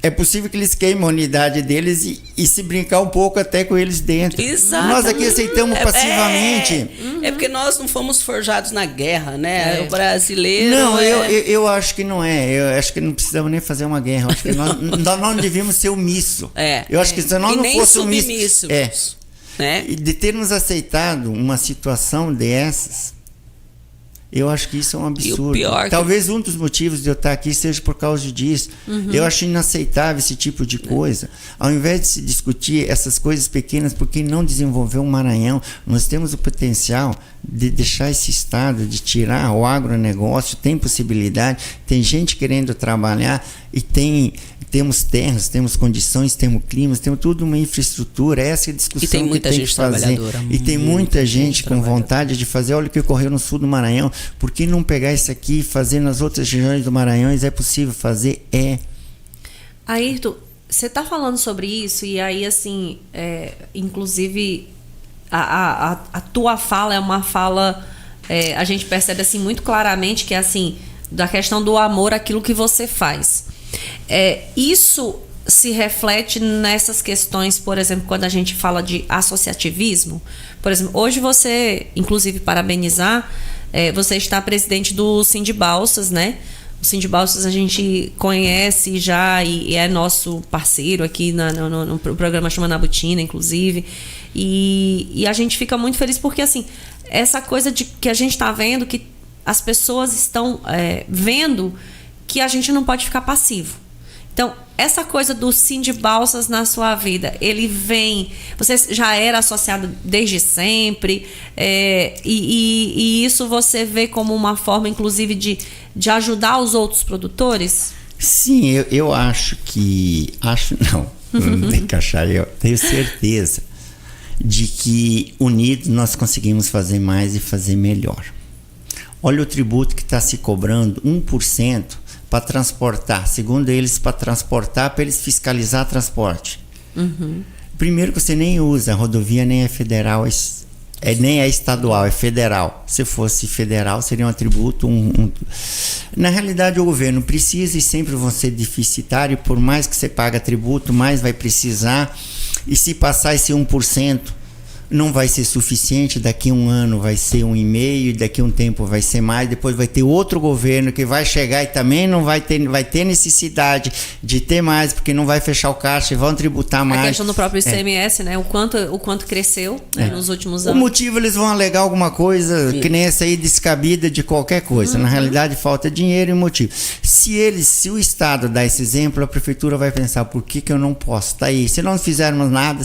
é possível que eles queimem a unidade deles e se brincar um pouco até com eles dentro. Exato. Nós aqui aceitamos passivamente. É porque nós não fomos forjados na guerra, né? O brasileiro... Não, eu acho que não é. Eu acho que não precisamos nem fazer uma guerra. Eu acho que nós não devíamos ser omisso. Eu acho que se nós não fosse omisso... Né? E de termos aceitado uma situação dessas... Eu acho que isso é um absurdo. Talvez um dos motivos de eu estar aqui seja por causa disso. Eu acho inaceitável esse tipo de coisa. Ao invés de se discutir essas coisas pequenas, por que não desenvolver um Maranhão? Nós temos o potencial de deixar esse estado, de tirar o agronegócio, tem possibilidade, tem gente querendo trabalhar e temos terras, temos condições, temos climas, temos tudo uma infraestrutura. Essa é a discussão e tem muita gente trabalhadora. E tem muita gente com vontade de fazer. Olha o que ocorreu no sul do Maranhão. Por que não pegar isso aqui e fazer nas outras regiões do Maranhão? É possível fazer? Ayrton, você está falando sobre isso e aí, assim, inclusive, a tua fala é uma fala, a gente percebe assim muito claramente que é assim, da questão do amor àquilo que você faz. Isso se reflete nessas questões, por exemplo, quando a gente fala de associativismo. Por exemplo, hoje você, inclusive, parabenizar, você está presidente do Sindibalsas, né? O Sindibalsas a gente conhece já e é nosso parceiro aqui no programa Chama na Butina, inclusive. E a gente fica muito feliz porque, assim, essa coisa de que a gente está vendo, que as pessoas estão vendo que a gente não pode ficar passivo. Então, essa coisa do Sindibalsas na sua vida, ele vem... Você já era associado desde sempre, e isso você vê como uma forma, inclusive, de ajudar os outros produtores? Sim, eu acho que... não tem que achar, eu tenho certeza de que unidos nós conseguimos fazer mais e fazer melhor. Olha o tributo que está se cobrando, 1%, para transportar, segundo eles, para eles fiscalizar transporte. Primeiro que você nem usa, a rodovia nem é federal, nem é estadual, é federal. Se fosse federal, seria um tributo. Na realidade, o governo precisa e sempre vão ser deficitário, por mais que você paga tributo, mais vai precisar. E se passar esse 1%, não vai ser suficiente, daqui a um ano vai ser 1,5, daqui a um tempo vai ser mais, depois vai ter outro governo que vai chegar e também não vai ter necessidade de ter mais, porque não vai fechar o caixa e vão tributar mais. A questão do próprio ICMS, né? O quanto cresceu, né, nos últimos anos. O motivo, eles vão alegar alguma coisa que nem essa aí, descabida de qualquer coisa. Na realidade, falta dinheiro e motivo. Se o Estado dá esse exemplo, a prefeitura vai pensar, por que eu não posso? Tá aí. Se não fizermos nada,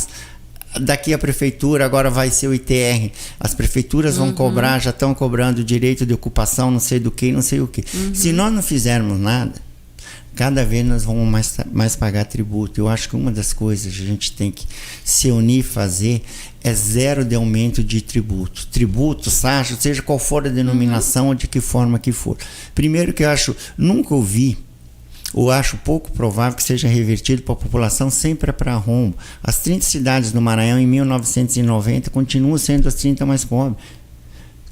daqui a prefeitura, agora vai ser o ITR. As prefeituras vão cobrar, já estão cobrando direito de ocupação, não sei do que, não sei o que. Se nós não fizermos nada, cada vez nós vamos mais pagar tributo. Eu acho que uma das coisas que a gente tem que se unir e fazer é zero de aumento de tributo. Tributo, taxa, seja qual for a denominação ou de que forma que for. Primeiro que eu acho, nunca ouvi, ou acho pouco provável que seja revertido para a população, sempre é para rombo. As 30 cidades do Maranhão, em 1990, continuam sendo as 30 mais pobres.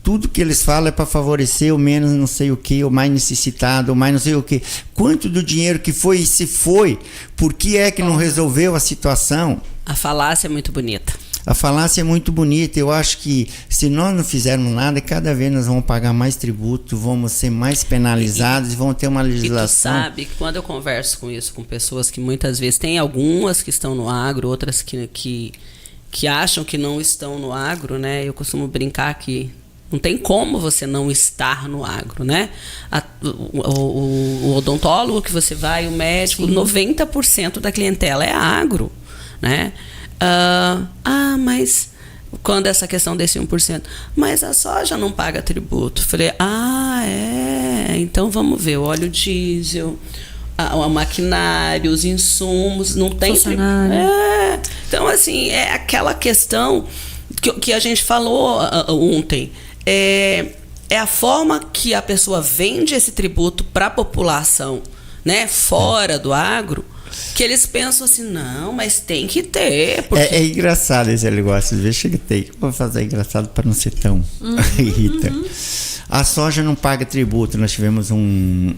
Tudo que eles falam é para favorecer o menos não sei o que, o mais necessitado, o mais não sei o que. Quanto do dinheiro que foi e se foi, por que é que não resolveu a situação? A falácia é muito bonita. A falácia é muito bonita. Eu acho que se nós não fizermos nada, cada vez nós vamos pagar mais tributo, vamos ser mais penalizados e vamos ter uma legislação. E tu sabe que quando eu converso com isso, com pessoas que muitas vezes tem algumas que estão no agro, outras que acham que não estão no agro, né? Eu costumo brincar que não tem como você não estar no agro, né? O odontólogo que você vai, o médico, 90% da clientela é agro, né? Mas quando essa questão desse 1%, mas a soja não paga tributo. Falei, então vamos ver, o óleo diesel, o maquinário, os insumos, não tem tributo. Então, assim, é aquela questão que a gente falou ontem. É a forma que a pessoa vende esse tributo para a população, né, fora do agro, que eles pensam assim, não, mas tem que ter. Porque... É engraçado esse negócio, às vezes chega a ter. Vou fazer engraçado para não ser tão irritante. A soja não paga tributo. Nós tivemos um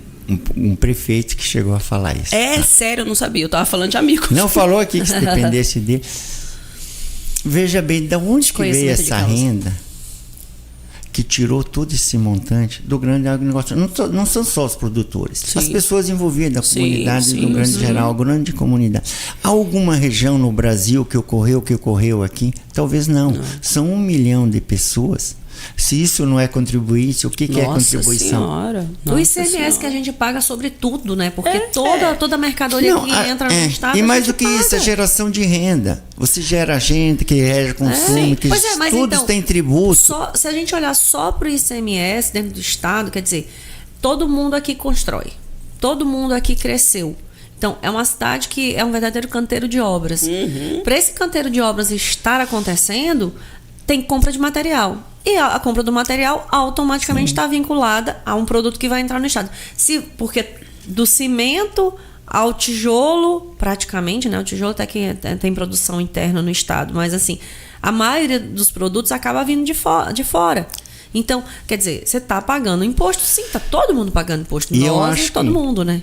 prefeito que chegou a falar isso. Sério, eu não sabia, eu tava falando de amigos. Não falou aqui que se dependesse dele. Veja bem, de onde que veio essa renda que tirou todo esse montante do grande agronegócio? Não são só os produtores, sim, as pessoas envolvidas, a comunidade do grande geral, a grande comunidade. Há alguma região no Brasil que ocorreu aqui? Talvez não. São 1 milhão de pessoas. Se isso não é contribuinte, o que é contribuição? Senhora. O ICMS que a gente paga sobre tudo, né? Porque toda mercadoria que entra no estado. E mais do que isso, a geração de renda. Você gera gente que gera consumo, que todos têm tributo. Se a gente olhar só para o ICMS dentro do estado, quer dizer, todo mundo aqui constrói, todo mundo aqui cresceu. Então, é uma cidade que é um verdadeiro canteiro de obras. Para esse canteiro de obras estar acontecendo, tem compra de material. E a compra do material automaticamente está vinculada a um produto que vai entrar no estado. Porque do cimento ao tijolo, praticamente, né? O tijolo até que tem produção interna no estado, mas assim, a maioria dos produtos acaba vindo de fora. Então, quer dizer, você está pagando imposto? Sim, está todo mundo pagando imposto. Nós e todo mundo, né?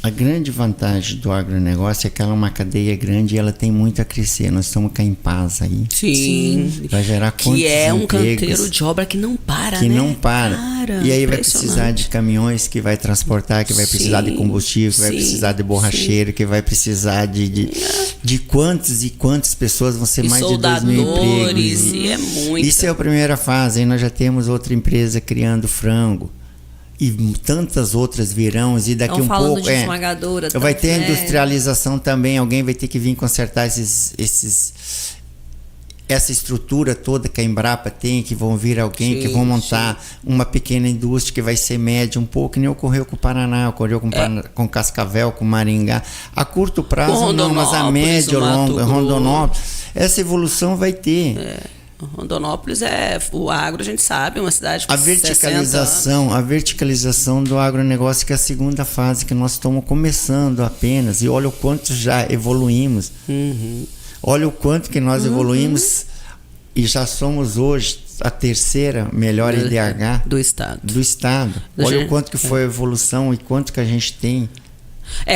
A grande vantagem do agronegócio é que ela é uma cadeia grande e ela tem muito a crescer. Nós estamos cá em paz aí. Sim. Vai gerar quantos que é um empregos, canteiro de obra que não para, que né? não para. E aí vai precisar de caminhões que vai transportar, que vai precisar de combustível, que vai precisar de borracheiro, que vai precisar de quantas e quantas pessoas vão ser mais de 2 mil empregos. E é muito. Isso é a primeira fase. Aí nós já temos outra empresa criando frango. E tantas outras virão, e daqui um pouco de esmagadora, vai ter a industrialização também. Alguém vai ter que vir consertar essa estrutura toda que a Embrapa tem, que vão vir alguém que vão montar uma pequena indústria que vai ser média um pouco, que nem ocorreu com o Paraná, ocorreu com Cascavel, com Maringá. A curto prazo não, mas a médio, longo, Rondonópolis, essa evolução vai ter. Rondonópolis o agro, a gente sabe, uma cidade com a verticalização do agronegócio, que é a segunda fase que nós estamos começando apenas, e olha o quanto já evoluímos. Olha o quanto que nós evoluímos e já somos hoje a terceira melhor IDH do estado. Olha o quanto que foi a evolução e quanto que a gente tem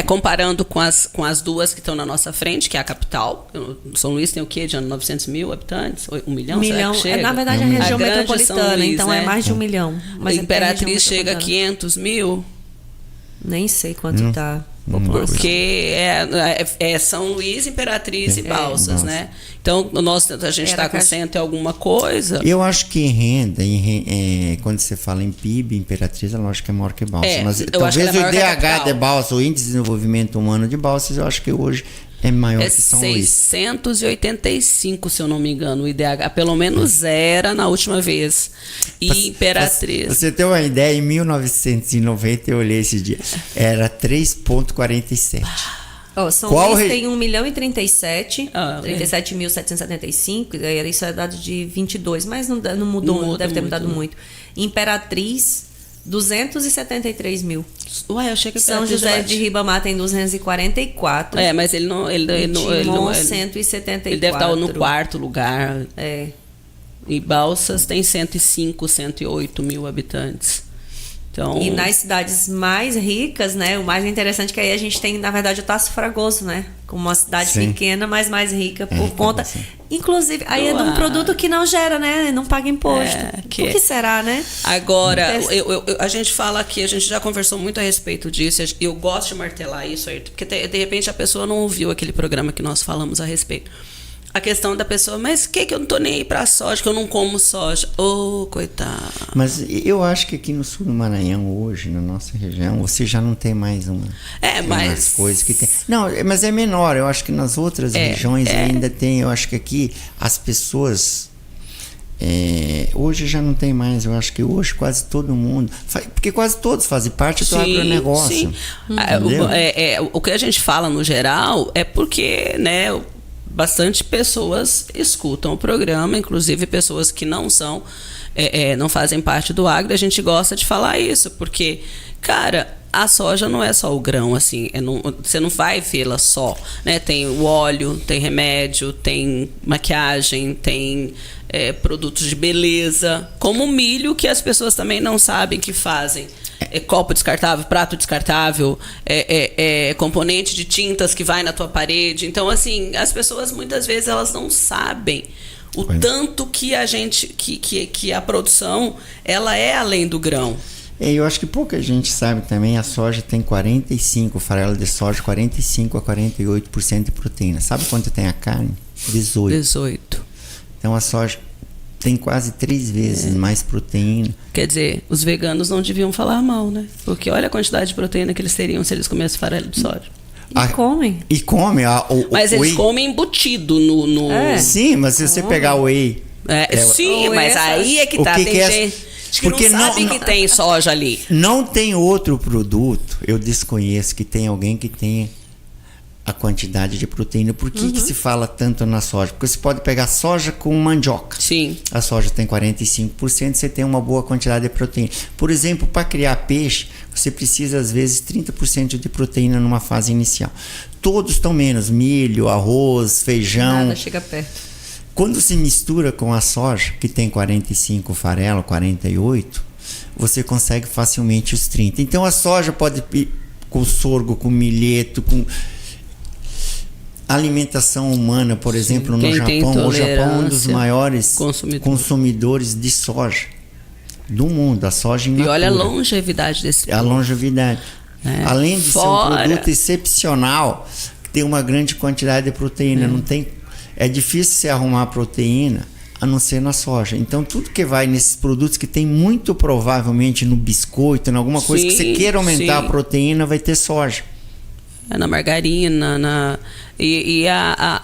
Comparando com as duas que estão na nossa frente, que é a capital. São Luís tem o quê? De 900 mil habitantes? 1 milhão? 1 milhão. Na verdade, é a região metropolitana, Luís, então é mais de 1 milhão. Mas a Imperatriz chega a 500 mil. Nem sei quanto está. Porque é São Luís, Imperatriz e Balsas, né? Então, a gente está com 100 e alguma coisa. Eu acho que renda, quando você fala em PIB, Imperatriz, é lógico que é maior que Balsas. Mas talvez o IDH de Balsas, o Índice de Desenvolvimento Humano de Balsas, eu acho que hoje é maior que São Luís. 685, se eu não me engano, o IDH. Pelo menos era na última vez. E Imperatriz. Você tem uma ideia, em 1990, eu olhei esse dia, era 3,47. São Luís tem 1 milhão e 37.775, isso é dado de 22, mas não mudou, não deve ter mudado muito. Imperatriz, 273 mil. Ué, eu achei que São José de Ribamar tem 244. Mas ele não. Ele 174. Ele deve estar no 4º lugar. É. E Balsas tem 105, 108 mil habitantes. Então, e nas cidades mais ricas, né? O mais interessante é que aí a gente tem, na verdade, o Tasso Fragoso, né? Como uma cidade pequena, mas mais rica por conta. Inclusive, aí é de um produto que não gera, né? Não paga imposto. O que será, né? Agora, a gente fala aqui, a gente já conversou muito a respeito disso. Eu gosto de martelar isso, Ayrton, porque de repente a pessoa não ouviu aquele programa que nós falamos a respeito. A questão da pessoa, mas que eu não tô nem aí pra soja, que eu não como soja. Coitado. Mas eu acho que aqui no sul do Maranhão, hoje, na nossa região, você já não tem mais umas coisas que tem. Não, mas é menor. Eu acho que nas outras regiões ainda tem. Eu acho que aqui as pessoas... hoje já não tem mais. Eu acho que hoje quase todo mundo... Porque quase todos fazem parte do agronegócio. Sim. O que a gente fala no geral é porque, né... Bastante pessoas escutam o programa, inclusive pessoas que não são, não fazem parte do agro. A gente gosta de falar isso, porque, cara, a soja não é só o grão, assim, você não vai vê-la só, né? Tem o óleo, tem remédio, tem maquiagem, tem produtos de beleza, como o milho, que as pessoas também não sabem que fazem. Copo descartável, prato descartável, componente de tintas que vai na tua parede. Então, assim, as pessoas muitas vezes elas não sabem o tanto que a gente, que a produção, ela é além do grão. Eu acho que pouca gente sabe também, a soja tem 45, farelo de soja, 45 a 48% de proteína. Sabe quanto tem a carne? 18. Então a soja tem quase 3 vezes mais proteína. Quer dizer, os veganos não deviam falar mal, né? Porque olha a quantidade de proteína que eles teriam se eles comessem farelo de soja. Comem. E comem. Mas eles comem embutido no... Sim, mas se você pegar o whey... mas aí é que tá. Tem gente que não sabe que tem soja ali. Não tem outro produto, eu desconheço, que tem alguém que tenha a quantidade de proteína. Por que se fala tanto na soja? Porque você pode pegar soja com mandioca. Sim. A soja tem 45%, você tem uma boa quantidade de proteína. Por exemplo, para criar peixe, você precisa às vezes 30% de proteína numa fase inicial. Todos estão menos, milho, arroz, feijão. Nada chega perto. Quando se mistura com a soja, que tem 45, farelo 48, você consegue facilmente os 30. Então a soja pode ir com sorgo, com milheto, com... alimentação humana, por exemplo, no Japão. O Japão é um dos maiores consumidores de soja do mundo. A soja in natura. E olha a longevidade desse produto. A longevidade. Além de ser um produto excepcional, que tem uma grande quantidade de proteína. É difícil você arrumar proteína a não ser na soja. Então, tudo que vai nesses produtos que tem muito provavelmente no biscoito, em alguma coisa que você queira aumentar a proteína, vai ter soja. Na margarina,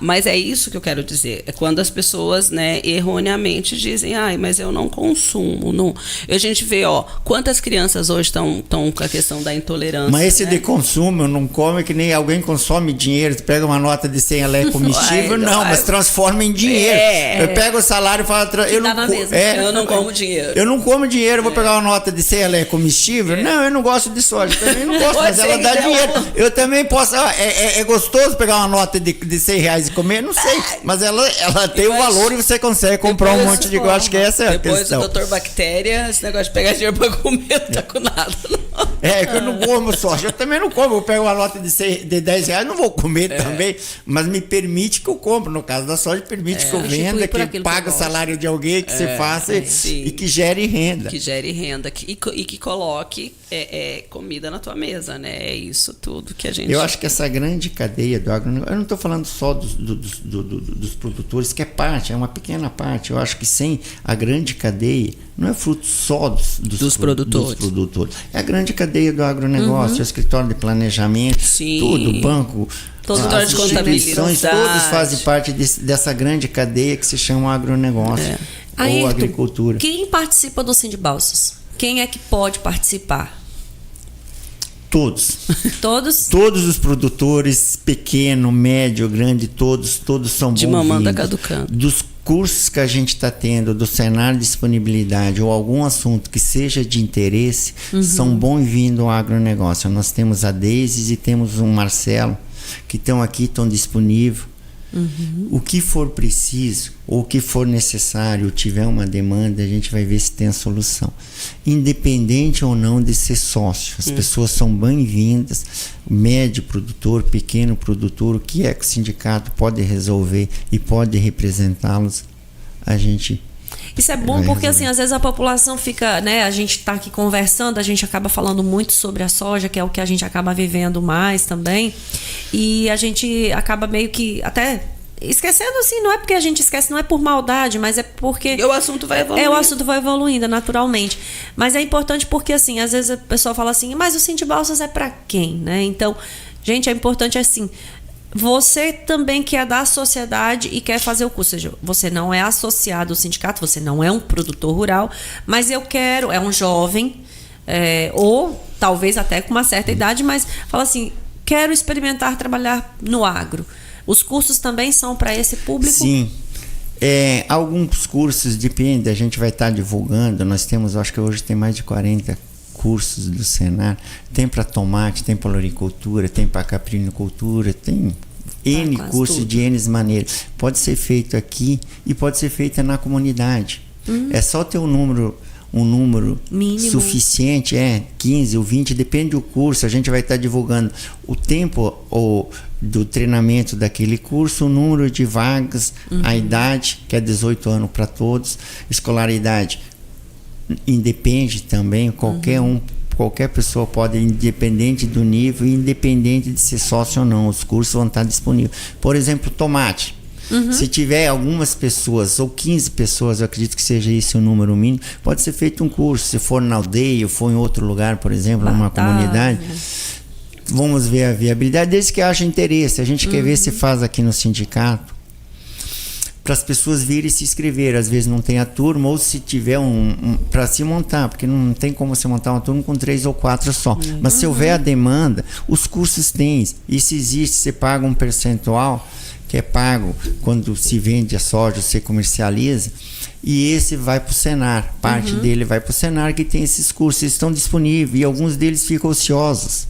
mas é isso que eu quero dizer. É quando as pessoas, né, erroneamente dizem, mas eu não consumo. Não. A gente vê, quantas crianças hoje estão com a questão da intolerância. Mas esse de consumo, eu não come que nem alguém consome dinheiro. Tu pega uma nota de 100, ela é comestível? mas transforma em dinheiro. Eu pego o salário e falo... Eu não como dinheiro. Eu não como dinheiro, vou pegar uma nota de 100, ela é comestível? Não, eu não gosto de soja. Eu também não gosto, mas ela dá dinheiro. Eu também posso... É gostoso pegar uma nota de 100 reais e comer? Não sei. Mas ela tem o valor e você consegue comprar um monte de... Eu acho que essa é a questão. Depois o Dr. Bactéria, esse negócio de pegar dinheiro pra comer, não tá com nada. Não. Que eu não como soja. Eu também não como. Eu pego uma nota de R$10, não vou comer também, mas me permite que eu compre. No caso da soja, permite que eu venda, que pague o salário de alguém, que você faça e que gere renda. Que gere renda e que coloque comida na tua mesa, né? É isso tudo que a gente... Eu acho que essa grande cadeia do agronegócio, eu não estou falando só dos produtores, que é uma pequena parte. Eu acho que sem a grande cadeia, não é fruto só dos produtores. É a grande cadeia do agronegócio, o escritório de planejamento, tudo, banco, as instituições, todos fazem parte dessa grande cadeia que se chama agronegócio ou agricultura. Quem participa do Sindbalsas? Quem é que pode participar? Todos. Todos? Todos os produtores, pequeno, médio, grande, todos são bem-vindos. De mamanda caducando. Dos cursos que a gente está tendo, do cenário de disponibilidade ou algum assunto que seja de interesse, são bem-vindos ao agronegócio. Nós temos a Deise e temos o Marcelo, que estão aqui, estão disponíveis. O que for preciso ou o que for necessário, tiver uma demanda, a gente vai ver se tem a solução, independente ou não de ser sócio. As pessoas são bem-vindas, médio produtor, pequeno produtor, o que é que o sindicato pode resolver e pode representá-los, a gente... Isso é bom porque, assim, às vezes a população fica, né? A gente está aqui conversando, a gente acaba falando muito sobre a soja, que é o que a gente acaba vivendo mais também. E a gente acaba meio que até esquecendo, assim, não é porque a gente esquece, não é por maldade, mas é porque... o assunto vai evoluindo. O assunto vai evoluindo, naturalmente. Mas é importante porque, assim, às vezes a pessoa fala assim, mas o Sindbalsas é para quem, né? Então, gente, é importante, assim... Você também que é da sociedade e quer fazer o curso, ou seja, você não é associado ao sindicato, você não é um produtor rural, mas eu quero, é um jovem, ou talvez até com uma certa idade, mas fala assim, quero experimentar trabalhar no agro. Os cursos também são para esse público? Sim. Alguns cursos, depende, a gente vai estar divulgando, nós temos, acho que hoje tem mais de 40 cursos do Senar, tem para tomate, tem para loricultura, tem para caprinocultura, tem N cursos de N maneiras. Pode ser feito aqui e pode ser feito na comunidade. É só ter um número mínimo suficiente, 15 ou 20, depende do curso. A gente vai estar divulgando o tempo do treinamento daquele curso, o número de vagas, a idade, que é 18 anos para todos, escolaridade independe também, qualquer pessoa pode, independente do nível, independente de ser sócio ou não, os cursos vão estar disponíveis. Por exemplo, tomate. Se tiver algumas pessoas, ou 15 pessoas, eu acredito que seja esse o número mínimo, pode ser feito um curso. Se for na aldeia, ou for em outro lugar, por exemplo, numa comunidade, vamos ver a viabilidade, desde que haja interesse. A gente quer ver se faz aqui no sindicato, para as pessoas virem e se inscrever. Às vezes não tem a turma, ou se tiver para se montar, porque não tem como você montar uma turma com 3 ou 4 só. Mas se houver a demanda, os cursos têm. E se existe, você paga um percentual, que é pago quando se vende a soja, você comercializa, e esse vai para o Senar. Parte dele vai para o Senar, que tem esses cursos, eles estão disponíveis, e alguns deles ficam ociosos.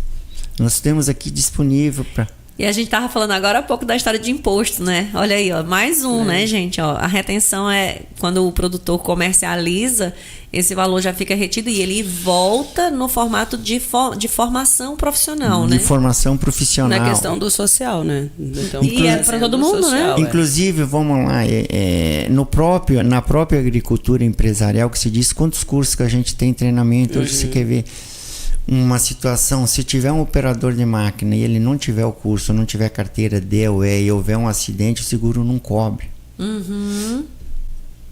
Nós temos aqui disponível para... E a gente tava falando agora há pouco da história de imposto, né? Olha aí, ó, mais né, gente? Ó, a retenção é quando o produtor comercializa, esse valor já fica retido e ele volta no formato de formação profissional, né? De formação profissional. Na questão do social, né? Então, e é para todo mundo, social, né? Inclusive, vamos lá, na própria agricultura empresarial, que se diz quantos cursos que a gente tem em treinamento, hoje você quer ver uma situação, se tiver um operador de máquina e ele não tiver o curso, não tiver carteira D ou E e houver um acidente, o seguro não cobre.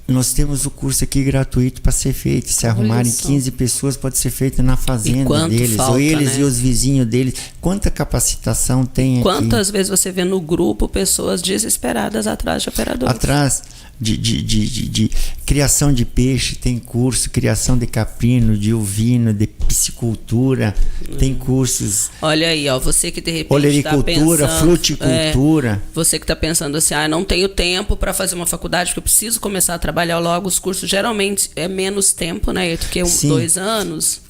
Nós temos o curso aqui gratuito para ser feito. Se arrumarem 15 pessoas, pode ser feito na fazenda deles, ou eles, né? E os vizinhos deles. Quanta capacitação tem aqui? Quantas vezes você vê no grupo pessoas desesperadas atrás de operadores? Atrás de criação de peixe, tem curso, criação de caprino, de ovino, de piscicultura, tem cursos. Olha aí, ó, você que de repente olericultura, tá pensando, fruticultura. Você que está pensando assim, não tenho tempo para fazer uma faculdade porque eu preciso começar a trabalhar logo. Os cursos geralmente é menos tempo, né, do que 2 anos.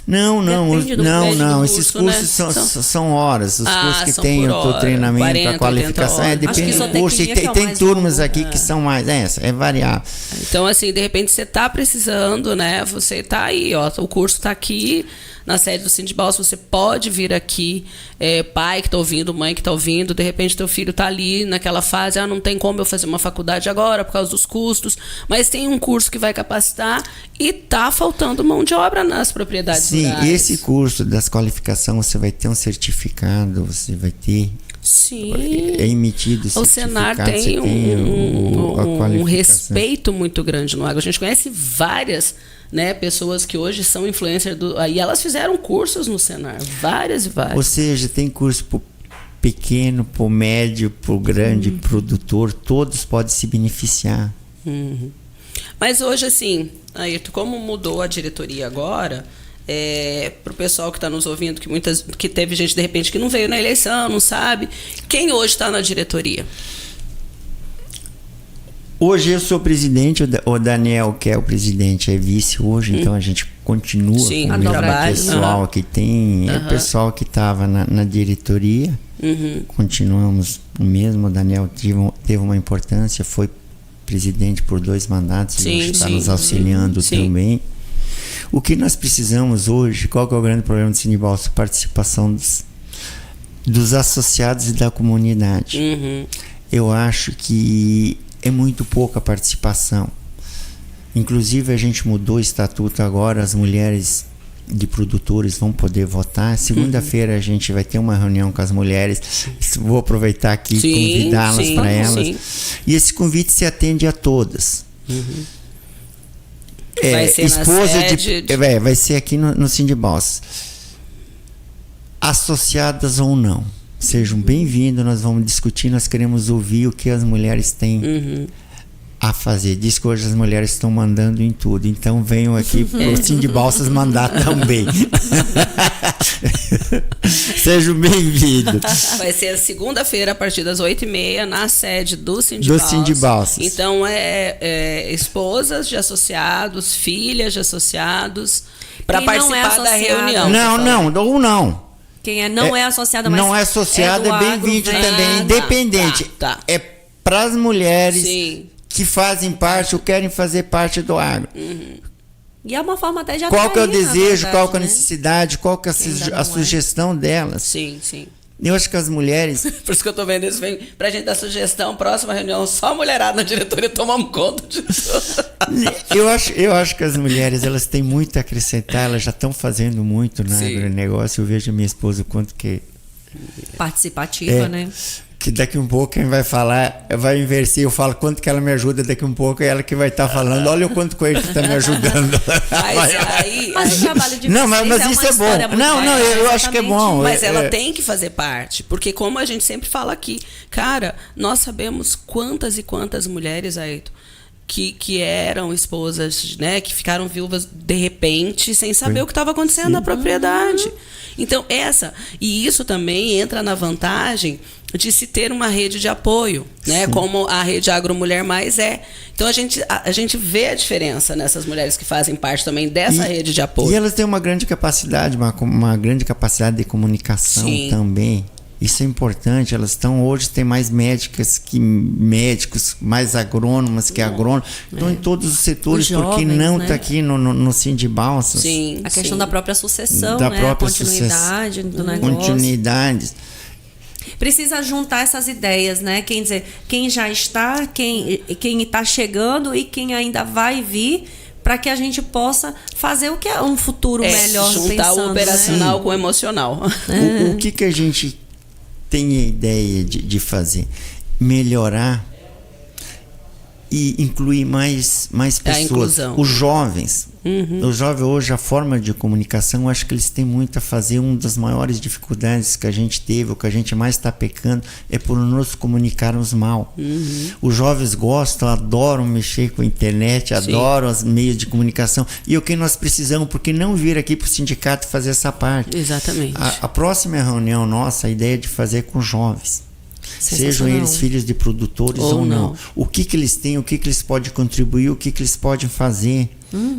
Não, Depende do curso, esses né? cursos são horas. Os cursos que são tem por o hora, treinamento, 40, a qualificação, 80 depende Acho que do curso. zootecnia que é o Tem mais turmas longo. aqui que são mais, é variável. Então, assim, de repente você tá precisando, né? Você tá aí, ó. O curso tá aqui na sede do Sindibal. Você pode vir aqui, pai que tá ouvindo, mãe que tá ouvindo. De repente, teu filho tá ali naquela fase. Não tem como eu fazer uma faculdade agora por causa dos custos. Mas tem um curso que vai capacitar e tá faltando mão de obra nas propriedades Sim, rurais. esse curso das qualificações, você vai ter um certificado, você vai ter. Sim. É emitido O Senar tem um respeito muito grande no agro. A gente conhece várias, né, pessoas que hoje são influencers e elas fizeram cursos no Senar, várias e várias. Ou seja, tem curso para pequeno, para médio, para grande produtor, todos podem se beneficiar. Uhum. Mas hoje, assim, Ayrton, como mudou a diretoria agora, para o pessoal que está nos ouvindo, que teve gente, de repente, que não veio na eleição, não sabe, quem hoje está na diretoria? Hoje eu sou presidente, o Daniel, que é o presidente, é vice hoje, então a gente continua Sim, com o mesmo pessoal que tem, o pessoal que estava na diretoria, continuamos o mesmo. O Daniel teve uma importância, foi presidente por 2 mandatos e hoje está nos auxiliando também. O que nós precisamos hoje, qual que é o grande problema do Sindibal? A participação dos associados e da comunidade. Eu acho que é muito pouca participação. Inclusive, a gente mudou o estatuto agora, as mulheres de produtores vão poder votar. Segunda-feira a gente vai ter uma reunião com as mulheres. Vou aproveitar aqui e convidá-las para elas. E esse convite se atende a todas. Vai ser esposa na sede vai ser aqui no Sindibal. Associadas ou não, sejam bem-vindos. Nós vamos discutir, nós queremos ouvir o que as mulheres têm a fazer. Diz que hoje as mulheres estão mandando em tudo, então venham aqui para o Sindibal mandar também. Sejam bem-vindos. Vai ser a segunda-feira, a partir das 8h30, na sede do Sindibal. Então, esposas de associados, filhas de associados, para participar da reunião. Não. Quem não é associada, mas não é associada, é bem-vindo também, independente. Tá. É para as mulheres que fazem parte ou querem fazer parte do agro. E é uma forma até de qual que é o atrair, desejo, verdade, qual que é a necessidade, qual que é a sugestão delas. Sim. Eu acho que as mulheres... Por isso que eu tô vendo isso, vem pra gente dar sugestão, próxima reunião, só mulherada na diretoria, tomamos conta de tudo. Eu acho que as mulheres, elas têm muito a acrescentar, elas já estão fazendo muito no agronegócio. Eu vejo a minha esposa o quanto que... participativa, né? Que daqui um pouco quem vai falar, vai inverter, eu falo quanto que ela me ajuda, daqui um pouco é ela que vai estar falando, olha o quanto que ele está me ajudando. Mas o trabalho de não, mas isso é bom. Eu acho que é bom. Mas ela tem que fazer parte, porque como a gente sempre fala aqui, cara, nós sabemos quantas e quantas mulheres, Ayrton, que eram esposas, né, que ficaram viúvas de repente, sem saber o que estava acontecendo na propriedade. Então, isso também entra na vantagem de se ter uma rede de apoio, né? Como a Rede Agro Mulher Mais é. Então, a gente vê a diferença nessas mulheres que fazem parte também dessa rede de apoio. E elas têm uma grande capacidade, uma grande capacidade de comunicação também. Isso é importante. Elas hoje tem mais médicas que médicos, mais agrônomas que agrônomos. Estão em todos os setores, jovens, porque não está aqui no Sindibal. Sim, a questão da própria sucesão, a continuidade do negócio. Continuidade. Precisa juntar essas ideias, né? Quem já está, quem está chegando e quem ainda vai vir, para que a gente possa fazer o que é um futuro melhor. Juntar o operacional com o emocional. O que a gente tem a ideia de fazer? Melhorar e incluir mais pessoas. Os jovens. Os jovens hoje, a forma de comunicação, eu acho que eles têm muito a fazer. Uma das maiores dificuldades que a gente teve, o que a gente mais está pecando, é por nos comunicarmos mal. Os jovens gostam, adoram mexer com a internet, adoram os meios de comunicação. E o que nós precisamos, porque não vir aqui para o sindicato fazer essa parte? Exatamente. A próxima reunião nossa, a ideia é de fazer com jovens. sejam eles filhos de produtores ou não. O que eles têm, o que eles podem contribuir, o que eles podem fazer.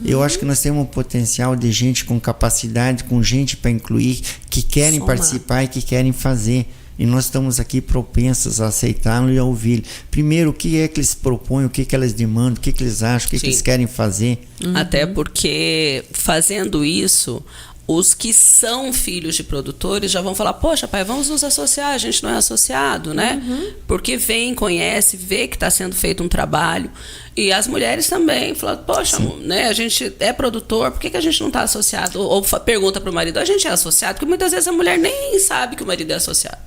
Eu acho que nós temos um potencial de gente com capacidade, com gente para incluir, que querem participar e que querem fazer. E nós estamos aqui propensos a aceitá-lo e a ouvir. Primeiro, o que é que eles propõem, o que eles demandam, o que eles acham, o que eles querem fazer. Até porque, fazendo isso, os que são filhos de produtores já vão falar, poxa, pai, vamos nos associar, a gente não é associado, né? Porque vem, conhece, vê que está sendo feito um trabalho. E as mulheres também falam, poxa, né, a gente é produtor, por que a gente não está associado? Ou pergunta para o marido, a gente é associado? Porque muitas vezes a mulher nem sabe que o marido é associado.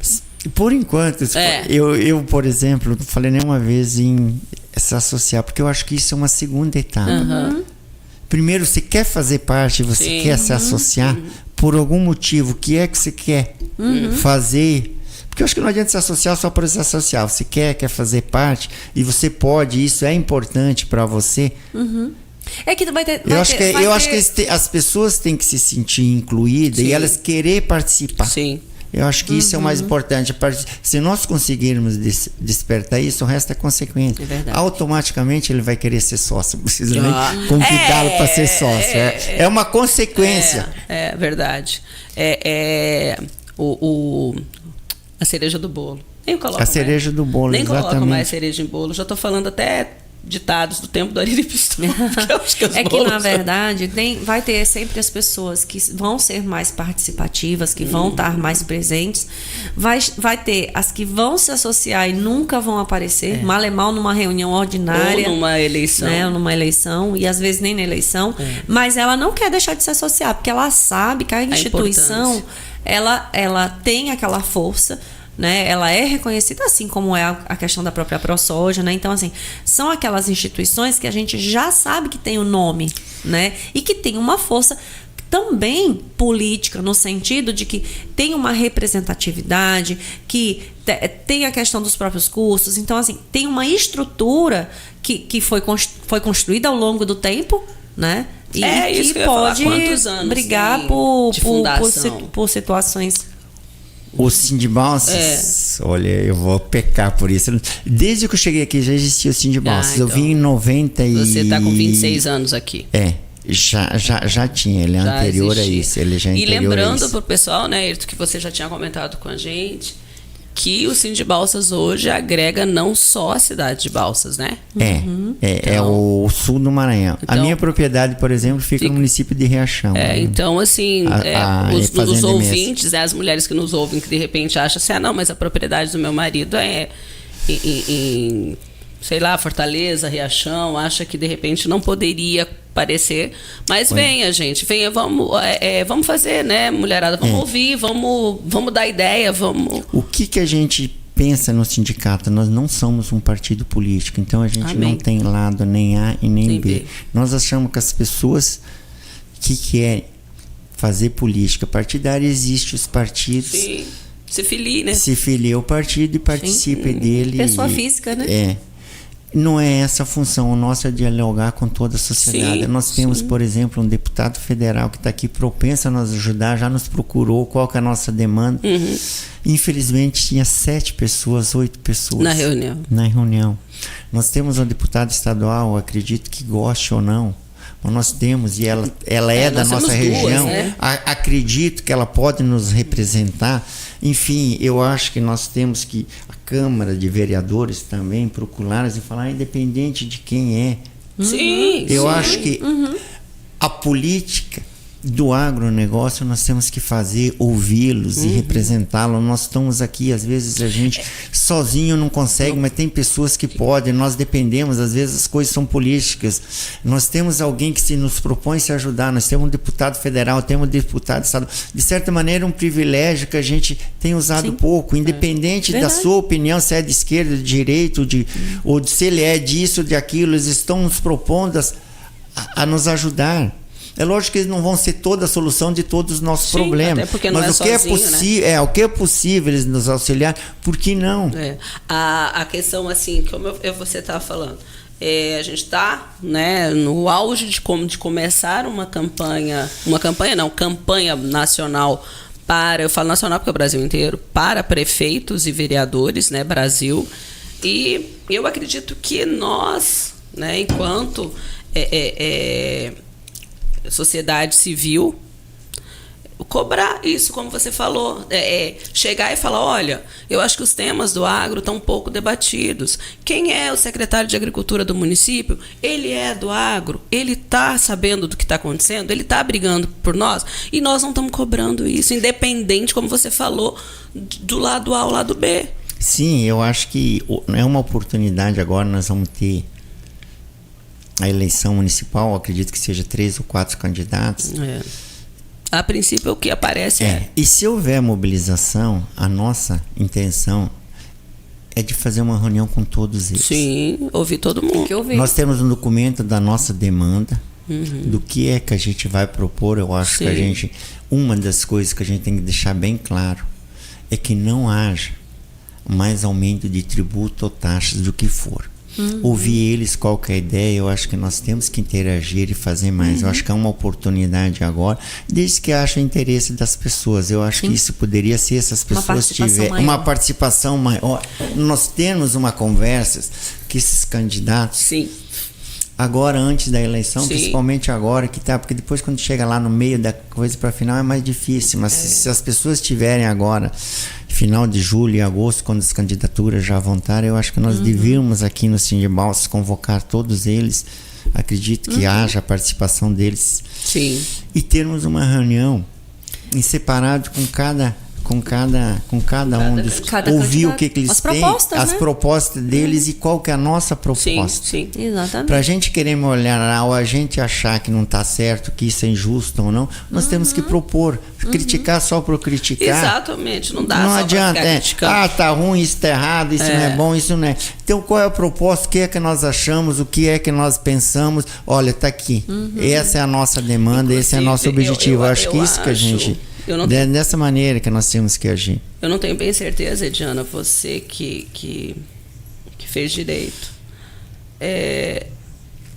Por enquanto, eu, por exemplo, não falei nenhuma vez em se associar, porque eu acho que isso é uma segunda etapa. Primeiro, você quer fazer parte, você quer se associar por algum motivo. O que é que você quer fazer? Porque eu acho que não adianta se associar só por se associar. Você quer fazer parte e você pode, isso é importante para você. É que vai ter. Eu acho que as pessoas têm que se sentir incluídas e elas querer participar. Sim. Eu acho que isso é o mais importante. Se nós conseguirmos despertar isso, o resto é consequência. Automaticamente ele vai querer ser sócio. Não precisa nem convidá-lo para ser sócio. É uma consequência. É verdade. A cereja do bolo. Nem coloco a cereja do bolo, nem exatamente. Coloco mais cereja em bolo. Já estou falando até ditados do tempo do Ariri Pistola. Que na verdade vai ter sempre as pessoas que vão ser mais participativas, que vão estar mais presentes, vai ter as que vão se associar e nunca vão aparecer, mal e mal numa reunião ordinária ou numa eleição, né, ou numa eleição, e às vezes nem na eleição, mas ela não quer deixar de se associar, porque ela sabe que a instituição ela tem aquela força, né? Ela é reconhecida, assim como é a questão da própria ProSoja, né? Então, assim, são aquelas instituições que a gente já sabe que tem o nome, né? E que tem uma força também política, no sentido de que tem uma representatividade, que tem a questão dos próprios custos. Então, assim, tem uma estrutura que foi construída ao longo do tempo, né? E isso que que pode anos, brigar por situações. O Sindbalsas, olha, eu vou pecar por isso. Desde que eu cheguei aqui já existia o Sindbalsas. Então, eu vim em 90 e... Você está com 26 anos aqui. Já tinha. Ele é já anterior existia. A isso. Ele já é e anterior lembrando para o pessoal, né, Ayrton, que você já tinha comentado com a gente, que o Sindbalsas hoje agrega não só a cidade de Balsas, né? É o sul do Maranhão. A minha propriedade, por exemplo, fica no município de Riachão. Então, assim, os ouvintes, as mulheres que nos ouvem, que de repente acham assim, não, mas a propriedade do meu marido é em sei lá, Fortaleza, Riachão, acha que de repente não poderia parecer, mas venha, gente, venha, vamos fazer, né, mulherada, vamos ouvir, vamos dar ideia, vamos... O que a gente pensa no sindicato? Nós não somos um partido político, então a gente não tem lado nem A e nem B. Nós achamos que as pessoas que querem fazer política partidária, existem os partidos... Sim. Se filie, né? Se filie ao partido e participe dele. Pessoa física, né? Não é essa a função. O nosso é dialogar com toda a sociedade. Nós temos, por exemplo, um deputado federal que está aqui propenso a nos ajudar, já nos procurou qual que é a nossa demanda. Infelizmente, tinha 7 pessoas, 8 pessoas. Na reunião. Nós temos um deputado estadual, acredito que goste ou não, mas nós temos, e ela é da nossa região, né? Acredito que ela pode nos representar. Enfim, eu acho que nós temos que, a Câmara de Vereadores também, procurá-las e falar, independente de quem é. Eu acho que a política do agronegócio nós temos que fazer, ouvi-los e representá-los. Nós estamos aqui, às vezes a gente sozinho não consegue, mas tem pessoas que podem, nós dependemos, às vezes as coisas são políticas. Nós temos alguém que se nos propõe se ajudar, nós temos um deputado federal, temos um deputado estadual. De certa maneira, um privilégio que a gente tem usado pouco, independente da sua opinião, se é de esquerda, de direita, ou se ele é disso, de aquilo, eles estão nos propondo a nos ajudar. É lógico que eles não vão ser toda a solução de todos os nossos problemas. Até porque não mas o que o que é possível eles nos auxiliar, por que não? A questão, assim, como você estava falando, a gente está, né, no auge de começar campanha nacional para, eu falo nacional porque é o Brasil inteiro, para prefeitos e vereadores, né, Brasil. E eu acredito que nós, né, enquanto sociedade civil, cobrar isso, como você falou, chegar e falar, olha, eu acho que os temas do agro estão um pouco debatidos. Quem é o secretário de Agricultura do município? Ele é do agro, ele está sabendo do que está acontecendo, ele está brigando por nós, e nós não estamos cobrando isso, independente, como você falou, do lado A ao lado B. Sim, eu acho que é uma oportunidade agora, nós vamos ter a eleição municipal, acredito que seja 3 ou 4 candidatos. A princípio, o que aparece E se houver mobilização, a nossa intenção é de fazer uma reunião com todos eles. Sim, ouvir todo mundo. Nós temos um documento da nossa demanda, do que é que a gente vai propor. Eu acho que uma das coisas que a gente tem que deixar bem claro é que não haja mais aumento de tributo ou taxas do que for. Ouvir eles, qualquer ideia, eu acho que nós temos que interagir e fazer mais. Eu acho que é uma oportunidade agora, desde que haja interesse das pessoas. Eu acho que isso poderia ser, se as pessoas tiverem uma participação maior. Nós temos uma conversa que esses candidatos, agora, antes da eleição, principalmente agora, porque depois, quando chega lá no meio da coisa para final, é mais difícil. Mas se as pessoas tiverem agora, final de julho e agosto, quando as candidaturas já vão estar, eu acho que nós devíamos aqui no Sindibalsas convocar todos eles. Acredito que haja a participação deles. E termos uma reunião em separado com cada um dos, ouvir o que eles têm, as propostas deles e qual que é a nossa proposta. Exatamente. Pra gente querer olhar ou a gente achar que não tá certo, que isso é injusto ou não, nós temos que propor. Criticar só por criticar. Exatamente, não dá. Não só adianta. Tá ruim, isso tá errado, isso não é bom, isso não é. Então qual é a proposta? O que é que nós achamos? O que é que nós pensamos? Olha, tá aqui. Essa é a nossa demanda, esse é o nosso objetivo. Acho que isso que a gente... dessa maneira que nós temos que agir. Eu não tenho bem certeza, Ediana, você que fez direito.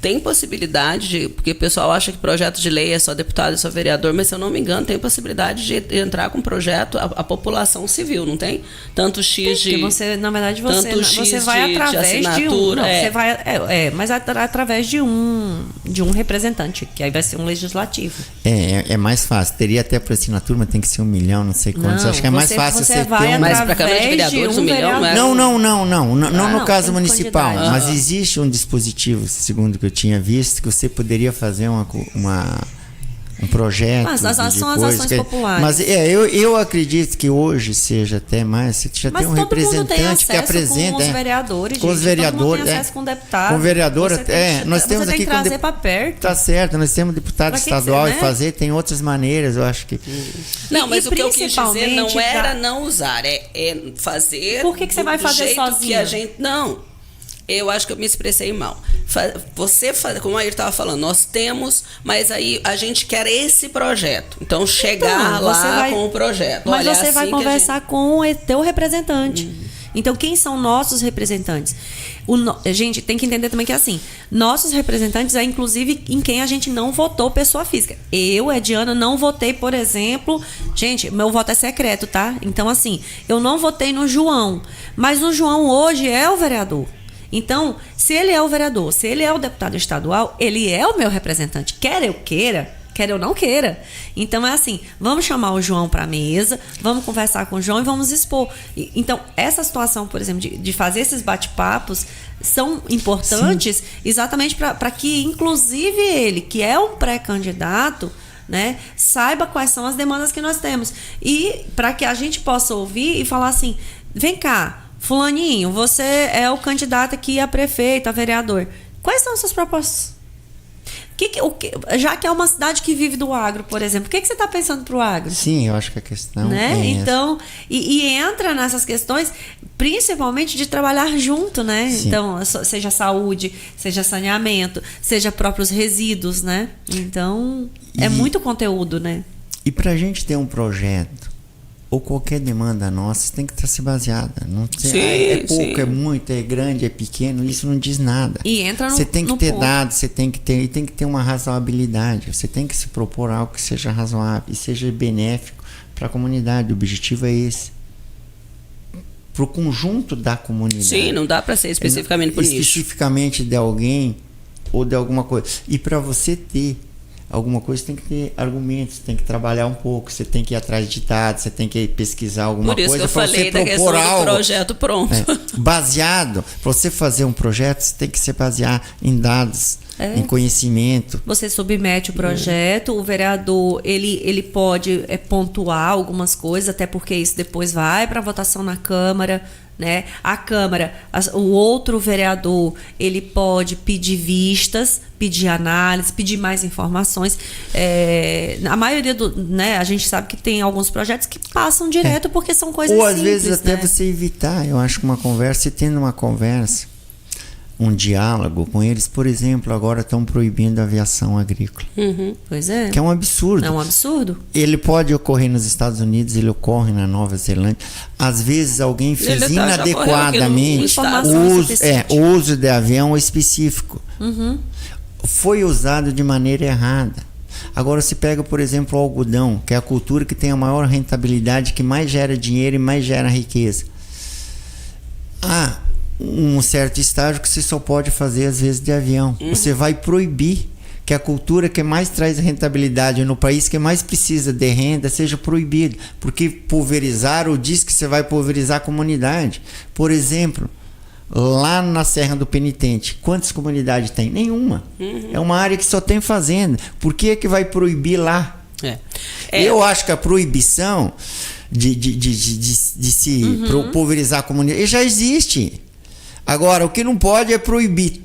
Tem possibilidade de... Porque o pessoal acha que projeto de lei é só deputado e só vereador, mas se eu não me engano, tem possibilidade de entrar com projeto a população civil, não tem? Tanto X de... Porque você, na verdade, você vai através de um... Você vai, mas através de um representante, que aí vai ser um legislativo. É mais fácil. Teria até por assinatura, mas tem que ser 1 milhão, não sei quantos. Acho que é mais fácil você ter Mas para a Câmara de Vereadores, 1 milhão não é? Não no caso municipal. Mas existe um dispositivo, segundo que eu tinha visto, que você poderia fazer um projeto. Mas são as ações populares. Mas eu acredito que hoje seja até mais. Você já tem um representante que apresenta. Com os vereadores. Com os vereadores. Tem acesso com deputado. Com vereador. Nós temos aqui. Tem que trazer para perto. Tá certo, nós temos deputado estadual e fazer, tem outras maneiras, eu acho que. Não, mas o que eu quis dizer não era não usar, é fazer. Por que você vai fazer sozinho? Que a gente. Não. Eu acho que eu me expressei mal. Você, como a Ayrton estava falando, nós temos, mas aí a gente quer esse projeto. Então, chegar lá com o projeto. Mas você vai conversar com o teu representante. Então, quem são nossos representantes? Gente, tem que entender também que é assim, nossos representantes é inclusive em quem a gente não votou pessoa física. Eu, Ediana, não votei, por exemplo... Gente, meu voto é secreto, tá? Então, assim, eu não votei no João. Mas o João hoje é o vereador. Então, se ele é o vereador, se ele é o deputado estadual, ele é o meu representante. Quer eu queira, quer eu não queira. Então, é assim, vamos chamar o João para a mesa, vamos conversar com o João e vamos expor. Então, essa situação, por exemplo, de fazer esses bate-papos são importantes exatamente para que, inclusive, ele, que é um pré-candidato, né, saiba quais são as demandas que nós temos. E para que a gente possa ouvir e falar assim, vem cá, Fulaninho, você é o candidato aqui a prefeito, a vereador. Quais são as suas propostas? Já que é uma cidade que vive do agro, por exemplo, o que você está pensando para o agro? Sim, eu acho que a questão é então, e entra nessas questões, principalmente de trabalhar junto, né? Sim. Então, seja saúde, seja saneamento, seja próprios resíduos, né? Então, é muito conteúdo, né? E para a gente ter um projeto ou qualquer demanda nossa tem que estar se baseada. Não é pouco, é muito, é grande, é pequeno, isso não diz nada. E entra no Você tem que ter ponto. dados, você tem que ter uma razoabilidade. Você tem que se propor algo que seja razoável e seja benéfico para a comunidade. O objetivo é esse. Para o conjunto da comunidade. Sim, não dá para ser especificamente por nicho. Especificamente de alguém ou de alguma coisa. E para você ter alguma coisa, você tem que ter argumentos, tem que trabalhar um pouco, você tem que ir atrás de dados, você tem que pesquisar alguma coisa. Por isso que eu falei da questão do projeto pronto. Baseado, para você fazer um projeto, você tem que se basear em dados, em conhecimento. Você submete o projeto, o vereador ele pode pontuar algumas coisas, até porque isso depois vai para votação na Câmara, né? A Câmara, o outro vereador, ele pode pedir vistas, pedir análise, pedir mais informações. A maioria né, a gente sabe que tem alguns projetos que passam direto porque são coisas simples. Ou às vezes até né? você evitar, eu acho que uma conversa, e tendo uma conversa, um diálogo com eles, por exemplo, agora estão proibindo a aviação agrícola. Pois é. Que é um absurdo. É um absurdo. Ele pode ocorrer nos Estados Unidos, ele ocorre na Nova Zelândia. Às vezes alguém fez inadequadamente o uso de avião específico. Foi usado de maneira errada. Agora se pega, por exemplo, o algodão, que é a cultura que tem a maior rentabilidade, que mais gera dinheiro e mais gera riqueza. Um certo estágio que você só pode fazer às vezes de avião. Você vai proibir que a cultura que mais traz rentabilidade no país, que mais precisa de renda, seja proibida, porque pulverizar ou diz que você vai pulverizar a comunidade. Por exemplo, lá na Serra do Penitente, quantas comunidades tem? Nenhuma. É uma área que só tem fazenda. Por que vai proibir lá? Eu acho que a proibição de se pulverizar a comunidade já existe. Agora, o que não pode é proibir,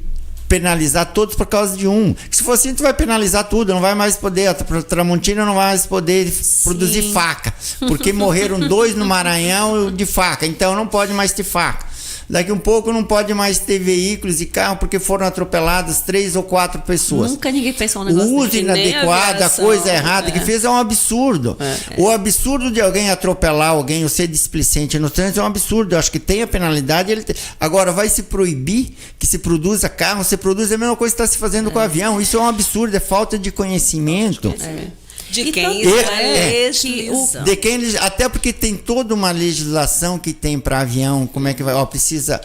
penalizar todos por causa de um. Se for assim, tu vai penalizar tudo, não vai mais poder, a Tramontina não vai mais poder produzir faca, porque morreram 2 no Maranhão de faca, então não pode mais ter faca. Daqui um pouco não pode mais ter veículos e carro porque foram atropeladas 3 ou 4 pessoas. Nunca ninguém pensou um negócio O uso inadequado, a coisa errada que fez é um absurdo. O absurdo de alguém atropelar alguém ou ser displicente no trânsito é um absurdo. Eu acho que tem a penalidade. Agora, vai se proibir que se produza carro, se produz a mesma coisa que está se fazendo com o avião. Isso é um absurdo, é falta de conhecimento. De quem De quem, até porque tem toda uma legislação que tem para avião, como é que vai, precisa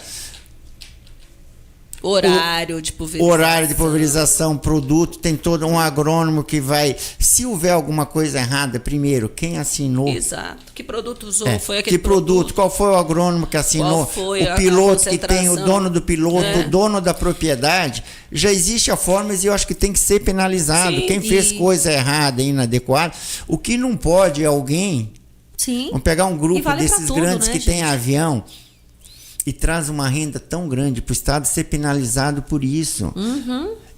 horário de pulverização, produto, tem todo um agrônomo que vai, se houver alguma coisa errada, primeiro, quem assinou? Exato. Que produto usou? Foi que aquele produto? Qual foi o agrônomo que assinou? O piloto que tem, o dono do piloto, o dono da propriedade. Já existe a forma, mas eu acho que tem que ser penalizado. Quem fez coisa errada, inadequada. O que não pode é alguém... Vamos pegar um grupo desses grandes, né, que tem avião e traz uma renda tão grande para o Estado, ser penalizado por isso.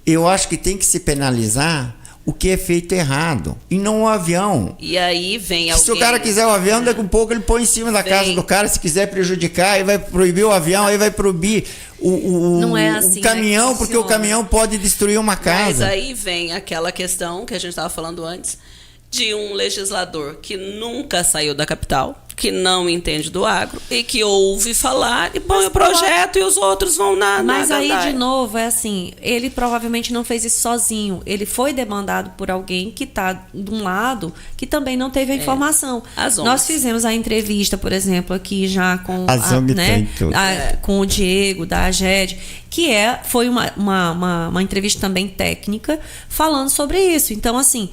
Eu acho que tem que se penalizar o que é feito errado, e não o avião. E aí vem alguém... Se o cara quiser o avião, daqui a um pouco ele põe em cima da casa do cara, se quiser prejudicar, aí vai proibir o avião, aí vai proibir não é assim, o caminhão, porque o caminhão pode destruir uma casa. Mas aí vem aquela questão que a gente estava falando antes, de um legislador que nunca saiu da capital, que não entende do agro e que ouve falar e põe o projeto e os outros vão Mas aí, de novo, é assim, ele provavelmente não fez isso sozinho. Ele foi demandado por alguém que está de um lado que também não teve a informação. Nós fizemos a entrevista, por exemplo, aqui já com, com o Diego, da AGED, que foi uma entrevista também técnica, falando sobre isso. Então, assim...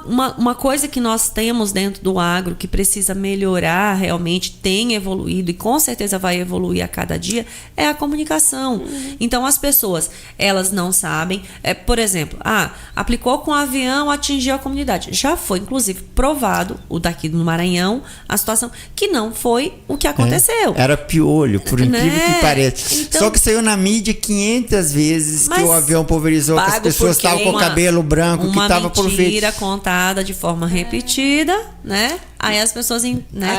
Uma coisa que nós temos dentro do agro que precisa melhorar realmente, tem evoluído e com certeza vai evoluir a cada dia, é a comunicação. Então as pessoas, elas não sabem, por exemplo, aplicou com avião, atingiu a comunidade. Já foi inclusive provado, o daqui do Maranhão, a situação que não foi o que aconteceu. Era piolho, por incrível que pareça. Então, só que saiu na mídia 500 vezes que o avião pulverizou, que as pessoas estavam com o cabelo branco, que estava por feito. Contada de forma repetida, né? Aí as pessoas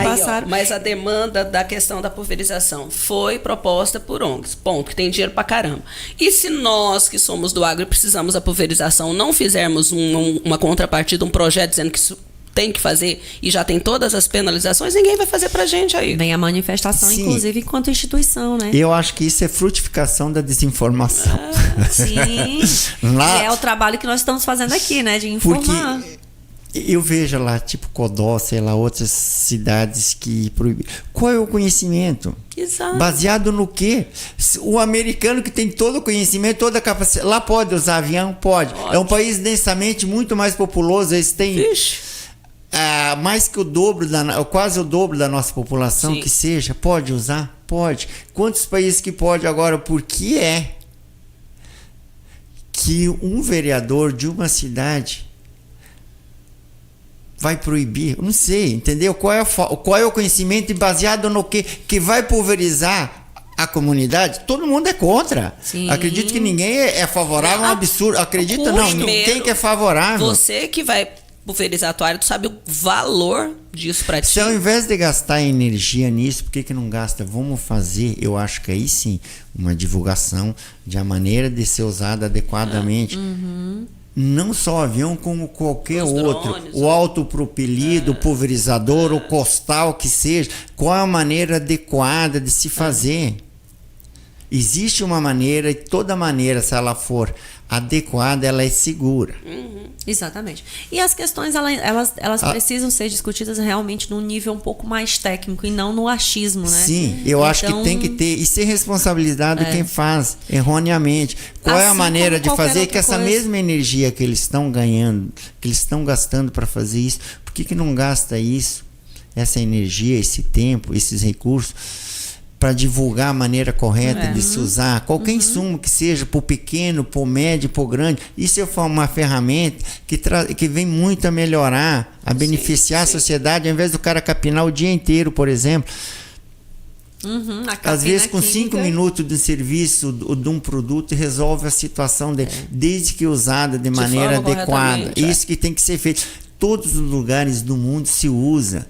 passaram. Mas a demanda da questão da pulverização foi proposta por ONGs, ponto, que tem dinheiro pra caramba. E se nós que somos do agro e precisamos da pulverização não fizermos uma contrapartida, um projeto dizendo que isso tem que fazer e já tem todas as penalizações, ninguém vai fazer pra gente aí. Vem a manifestação, inclusive, enquanto instituição, né? Eu acho que isso é frutificação da desinformação. Sim. É o trabalho que nós estamos fazendo aqui, né? De informar. Porque Eu vejo lá, tipo Codó, sei lá, outras cidades que proíbem. Qual é o conhecimento? Exato. Baseado no quê? O americano que tem todo o conhecimento, toda a capacidade. Lá pode usar avião? Pode. É um país densamente muito mais populoso. Eles têm mais que o dobro, quase o dobro da nossa população. Sim. Que seja. Pode usar? Pode. Quantos países que pode agora? Por que é que um vereador de uma cidade vai proibir? Eu não sei, entendeu? Qual é o conhecimento e baseado no que vai pulverizar a comunidade? Todo mundo é contra. Sim. Acredito que ninguém é favorável, é um absurdo. Acredita não, ninguém que é favorável. Você que vai pulverizar a tua área, tu sabe o valor disso para ti. Se ao invés de gastar energia nisso, por que não gasta? Vamos fazer, eu acho que aí sim, uma divulgação de a maneira de ser usada adequadamente. Não só o avião, como qualquer outro. Drones, o autopropelido, o pulverizador, o costal, que seja. Qual é a maneira adequada de se fazer? Existe uma maneira, e toda maneira, se ela for adequada, ela é segura. Exatamente. E as questões, elas precisam ser discutidas realmente num nível um pouco mais técnico e não no achismo, né? Sim, eu acho que tem que ter, e ser responsabilizado quem faz erroneamente. Qual é a maneira de fazer que essa mesma energia que eles estão ganhando, que eles estão gastando para fazer isso, por que não gasta isso, essa energia, esse tempo, esses recursos, para divulgar a maneira correta de se usar qualquer insumo que seja, para o pequeno, para o médio, para o grande? Isso é uma ferramenta que vem muito a melhorar, a beneficiar a sociedade, ao invés do cara capinar o dia inteiro, por exemplo. Às vezes com 5 minutos de serviço de um produto resolve a situação dele, desde que usada de maneira adequada. Isso que tem que ser feito. Todos os lugares do mundo se usa.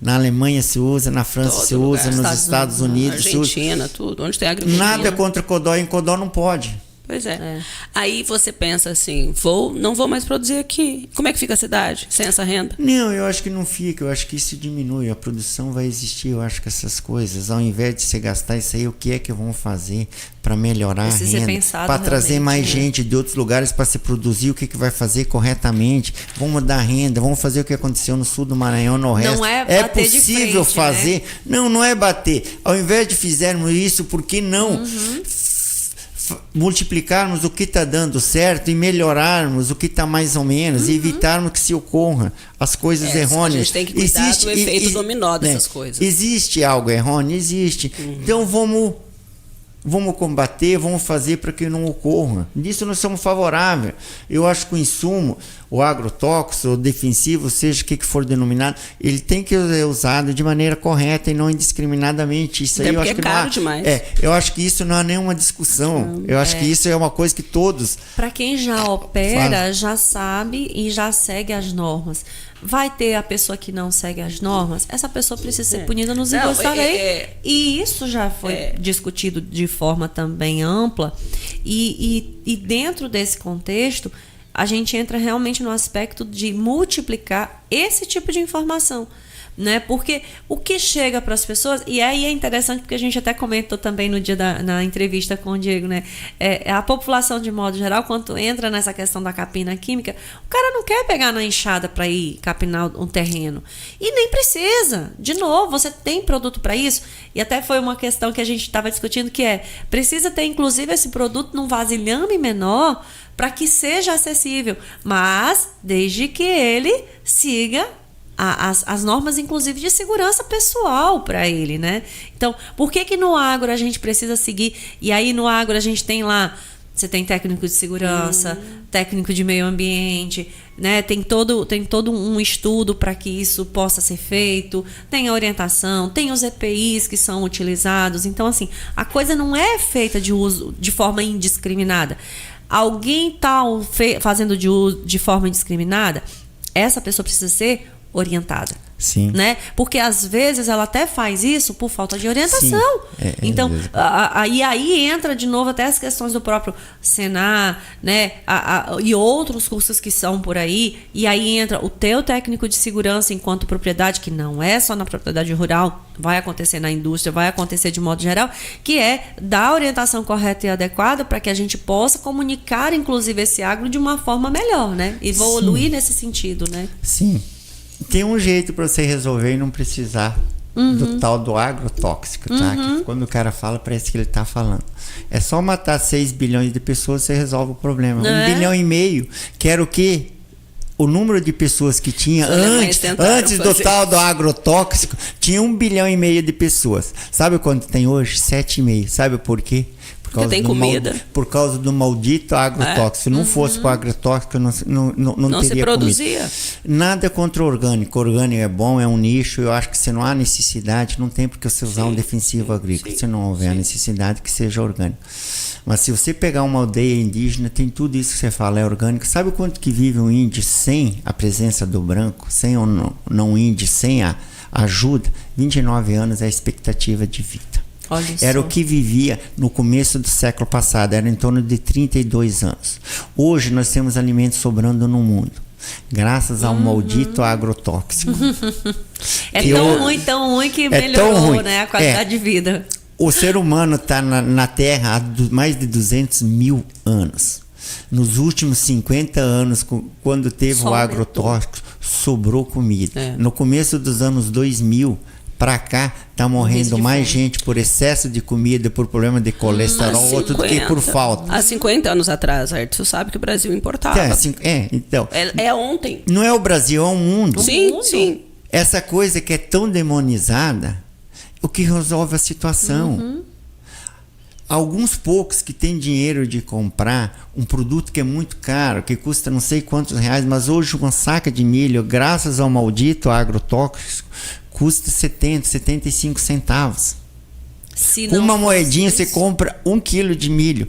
Na Alemanha se usa, na França se usa, nos Estados Unidos se usa. Argentina, tudo. Onde tem agricultura. Nada contra Codó, em Codó não pode. Pois é. Aí você pensa assim, não vou mais produzir aqui. Como é que fica a cidade sem essa renda? Não, eu acho que não fica. Eu acho que isso diminui. A produção vai existir. Eu acho que essas coisas, ao invés de você gastar isso aí, o que é que vão fazer para melhorar a renda? Para trazer mais gente de outros lugares para se produzir, o que vai fazer corretamente? Vamos dar renda, vamos fazer o que aconteceu no sul do Maranhão, no resto. Não é bater possível de frente, fazer. Né? Não é bater. Ao invés de fizermos isso, por que não multiplicarmos o que está dando certo e melhorarmos o que está mais ou menos, e evitarmos que se ocorram as coisas errôneas? A gente tem que cuidar do efeito dominó dessas coisas. Existe algo errôneo? Existe. Então vamos combater, vamos fazer para que não ocorra. Nisso nós somos favoráveis. Eu acho que o insumo, o agrotóxico, o defensivo, seja o que for denominado, ele tem que ser usado de maneira correta e não indiscriminadamente. Isso aí eu acho que caro demais. Eu acho que isso não há nenhuma discussão. Eu acho que isso é uma coisa que todos... Para quem já opera, já sabe e já segue as normas. Vai ter a pessoa que não segue as normas, essa pessoa precisa ser punida nos impostos da lei. E isso já foi discutido de forma também ampla. E dentro desse contexto, a gente entra realmente no aspecto de multiplicar esse tipo de informação. Né? Porque o que chega para as pessoas, e aí é interessante porque a gente até comentou também no dia na entrevista com o Diego, né? A população de modo geral, quando entra nessa questão da capina química, o cara não quer pegar na enxada para ir capinar um terreno, e nem precisa. De novo, você tem produto para isso, e até foi uma questão que a gente estava discutindo, que precisa ter inclusive esse produto num vasilhame menor para que seja acessível, mas desde que ele siga as normas, inclusive, de segurança pessoal para ele, né? Então, por que no agro a gente precisa seguir? E aí, no agro, a gente tem lá, você tem técnico de segurança, técnico de meio ambiente, né? Tem todo um estudo para que isso possa ser feito, tem a orientação, tem os EPIs que são utilizados. Então, assim, a coisa não é feita de forma indiscriminada. Alguém está fazendo de forma indiscriminada, essa pessoa precisa ser orientada. Sim. Né? Porque às vezes ela até faz isso por falta de orientação. Então, aí entra de novo até as questões do próprio Senar, né? E outros cursos que são por aí. E aí entra o teu técnico de segurança enquanto propriedade, que não é só na propriedade rural, vai acontecer na indústria, vai acontecer de modo geral, que é dar a orientação correta e adequada para que a gente possa comunicar, inclusive, esse agro de uma forma melhor, né? Evoluir nesse sentido, né? Sim. Tem um jeito para você resolver e não precisar do tal do agrotóxico, tá? Que quando o cara fala, parece que ele tá falando. É só matar 6 bilhões de pessoas, você resolve o problema. 1,5 bilhão, que era o quê? O número de pessoas que tinha antes do tal do agrotóxico, tinha 1,5 bilhão de pessoas. Sabe quanto tem hoje? 7,5. Sabe por quê? Porque tem comida. Por causa do maldito agrotóxico. Se não fosse para o agrotóxico, não teria se produzia. Comida. Nada contra o orgânico. O orgânico é bom, é um nicho. Eu acho que se não há necessidade, não tem porque você usar um defensivo agrícola. Se não houver a necessidade, que seja orgânico. Mas se você pegar uma aldeia indígena, tem tudo isso que você fala, é orgânico. Sabe quanto que vive um índio sem a presença do branco? Sem o não índio, sem a ajuda? 29 anos é a expectativa de vida. Era o que vivia no começo do século passado, era em torno de 32 anos. Hoje nós temos alimentos sobrando no mundo, graças ao maldito agrotóxico. Tão ruim que melhorou, né, a qualidade de vida. O ser humano está na Terra há mais de 200 mil anos. Nos últimos 50 anos, quando teve o agrotóxico, sobrou comida. No começo dos anos 2000, para cá, tá morrendo mais gente por excesso de comida, por problema de colesterol, outro do que por falta. Há 50 anos atrás, Arthur, você sabe que o Brasil importava. Então. É ontem. Não é o Brasil, é o mundo. Sim. Essa coisa que é tão demonizada, o que resolve a situação. Alguns poucos que têm dinheiro de comprar um produto que é muito caro, que custa não sei quantos reais, mas hoje uma saca de milho, graças ao maldito agrotóxico, custa 70, 75 centavos. Com uma moedinha você compra 1 quilo de milho.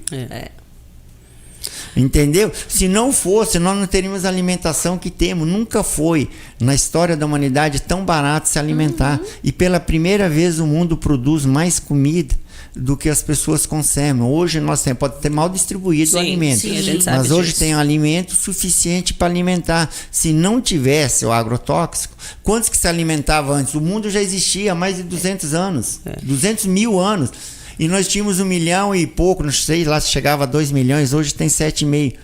Entendeu? Se não fosse, nós não teríamos a alimentação que temos. Nunca foi na história da humanidade tão barato se alimentar. E pela primeira vez o mundo produz mais comida do que as pessoas consomem. Hoje nós temos, pode ter mal distribuído o alimento, a gente sabe mas hoje disso. tem um alimento suficiente para alimentar. Se não tivesse o agrotóxico, quantos que se alimentavam antes? O mundo já existia há mais de 200 anos, 200 mil anos. E nós tínhamos 1 milhão e pouco, não sei lá se chegava a 2 milhões, hoje tem 7,5.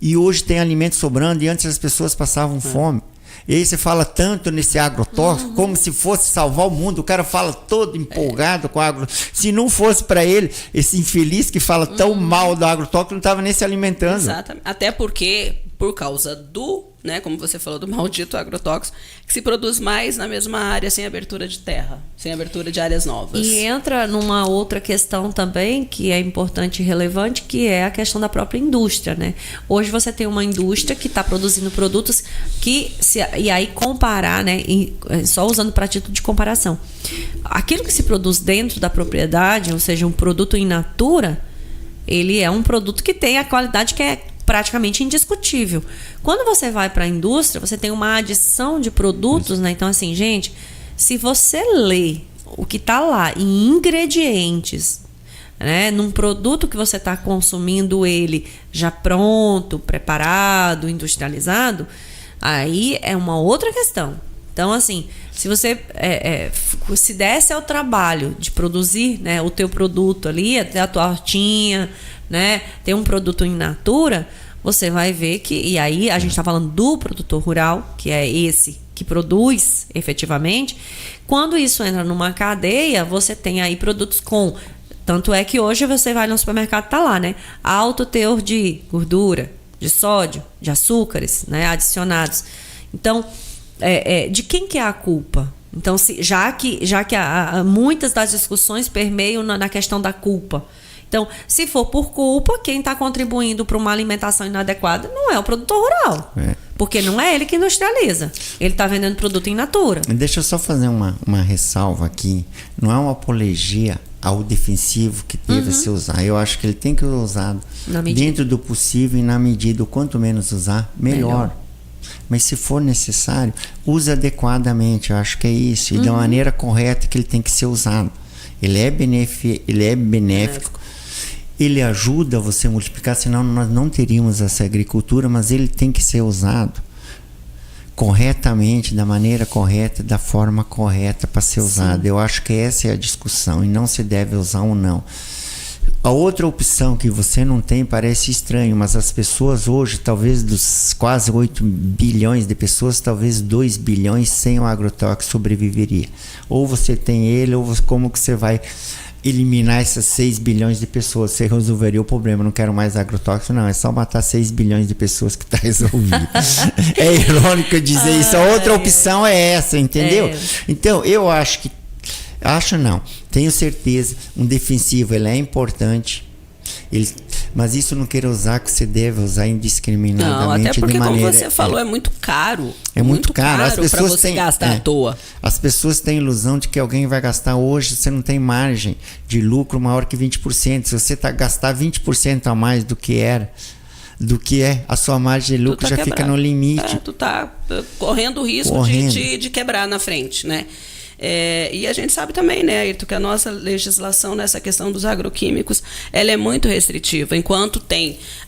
E hoje tem alimento sobrando e antes as pessoas passavam fome. E aí você fala tanto nesse agrotóxico, como se fosse salvar o mundo. O cara fala todo empolgado com o agrotóxico. Se não fosse para ele, esse infeliz que fala tão mal do agrotóxico, não estava nem se alimentando. Exatamente. Até porque, por causa do, né, como você falou, do maldito agrotóxico, que se produz mais na mesma área, sem abertura de terra, sem abertura de áreas novas. E entra numa outra questão também, que é importante e relevante, que é a questão da própria indústria, né? Hoje você tem uma indústria que está produzindo produtos que, e aí comparar, né, só usando para título de comparação, aquilo que se produz dentro da propriedade, ou seja, um produto in natura, ele é um produto que tem a qualidade que é praticamente indiscutível. Quando você vai para a indústria, você tem uma adição de produtos, né? Então, assim, gente, se você lê o que está lá em ingredientes, né, num produto que você está consumindo ele já pronto, preparado, industrializado, aí é uma outra questão. Então, assim, se você se desse ao trabalho de produzir, né, o teu produto ali, até a tua hortinha, né, ter um produto in natura, você vai ver que, e aí a gente está falando do produtor rural, que é esse que produz efetivamente. Quando isso entra numa cadeia, você tem aí produtos com, tanto é que hoje você vai no supermercado, tá lá, né, alto teor de gordura, de sódio, de açúcares, né, adicionados. Então, de quem que é a culpa? Então, já que muitas das discussões permeiam na questão da culpa. Então, se for por culpa, quem está contribuindo para uma alimentação inadequada não é o produtor rural. Porque não é ele que industrializa. Ele está vendendo produto in natura. Deixa eu só fazer uma ressalva aqui. Não é uma apologia ao defensivo que deve se usar. Eu acho que ele tem que ser usado dentro do possível e na medida, o quanto menos usar, melhor. Mas se for necessário, use adequadamente. Eu acho que é isso. E da maneira correta que ele tem que ser usado. Ele é benéfico. Ele ajuda você a multiplicar, senão nós não teríamos essa agricultura, mas ele tem que ser usado corretamente, da maneira correta, da forma correta para ser usado. Eu acho que essa é a discussão, e não se deve usar ou não. A outra opção que você não tem parece estranho, mas as pessoas hoje, talvez dos quase 8 bilhões de pessoas, talvez 2 bilhões sem o agrotóxico sobreviveria. Ou você tem ele, ou como que você vai eliminar essas 6 bilhões de pessoas? Você resolveria o problema. Não quero mais agrotóxico, não. É só matar 6 bilhões de pessoas que está resolvido. É irônico eu dizer isso. A outra opção é essa, entendeu? Então, eu acho que... Acho não. Tenho certeza. Um defensivo, ele é importante. Mas isso não quer usar que você deve usar indiscriminadamente. Não, até porque, de maneira, como você falou, é muito caro. É muito caro. As pessoas para você têm, gastar à toa. As pessoas têm a ilusão de que alguém vai gastar hoje. Você não tem margem de lucro maior que 20%. Se você gastar 20% a mais do que é, a sua margem de lucro já fica no limite. Tu tá correndo o risco de quebrar na frente, né? E a gente sabe também, né, Ayrton, que a nossa legislação nessa questão dos agroquímicos, ela é muito restritiva. Enquanto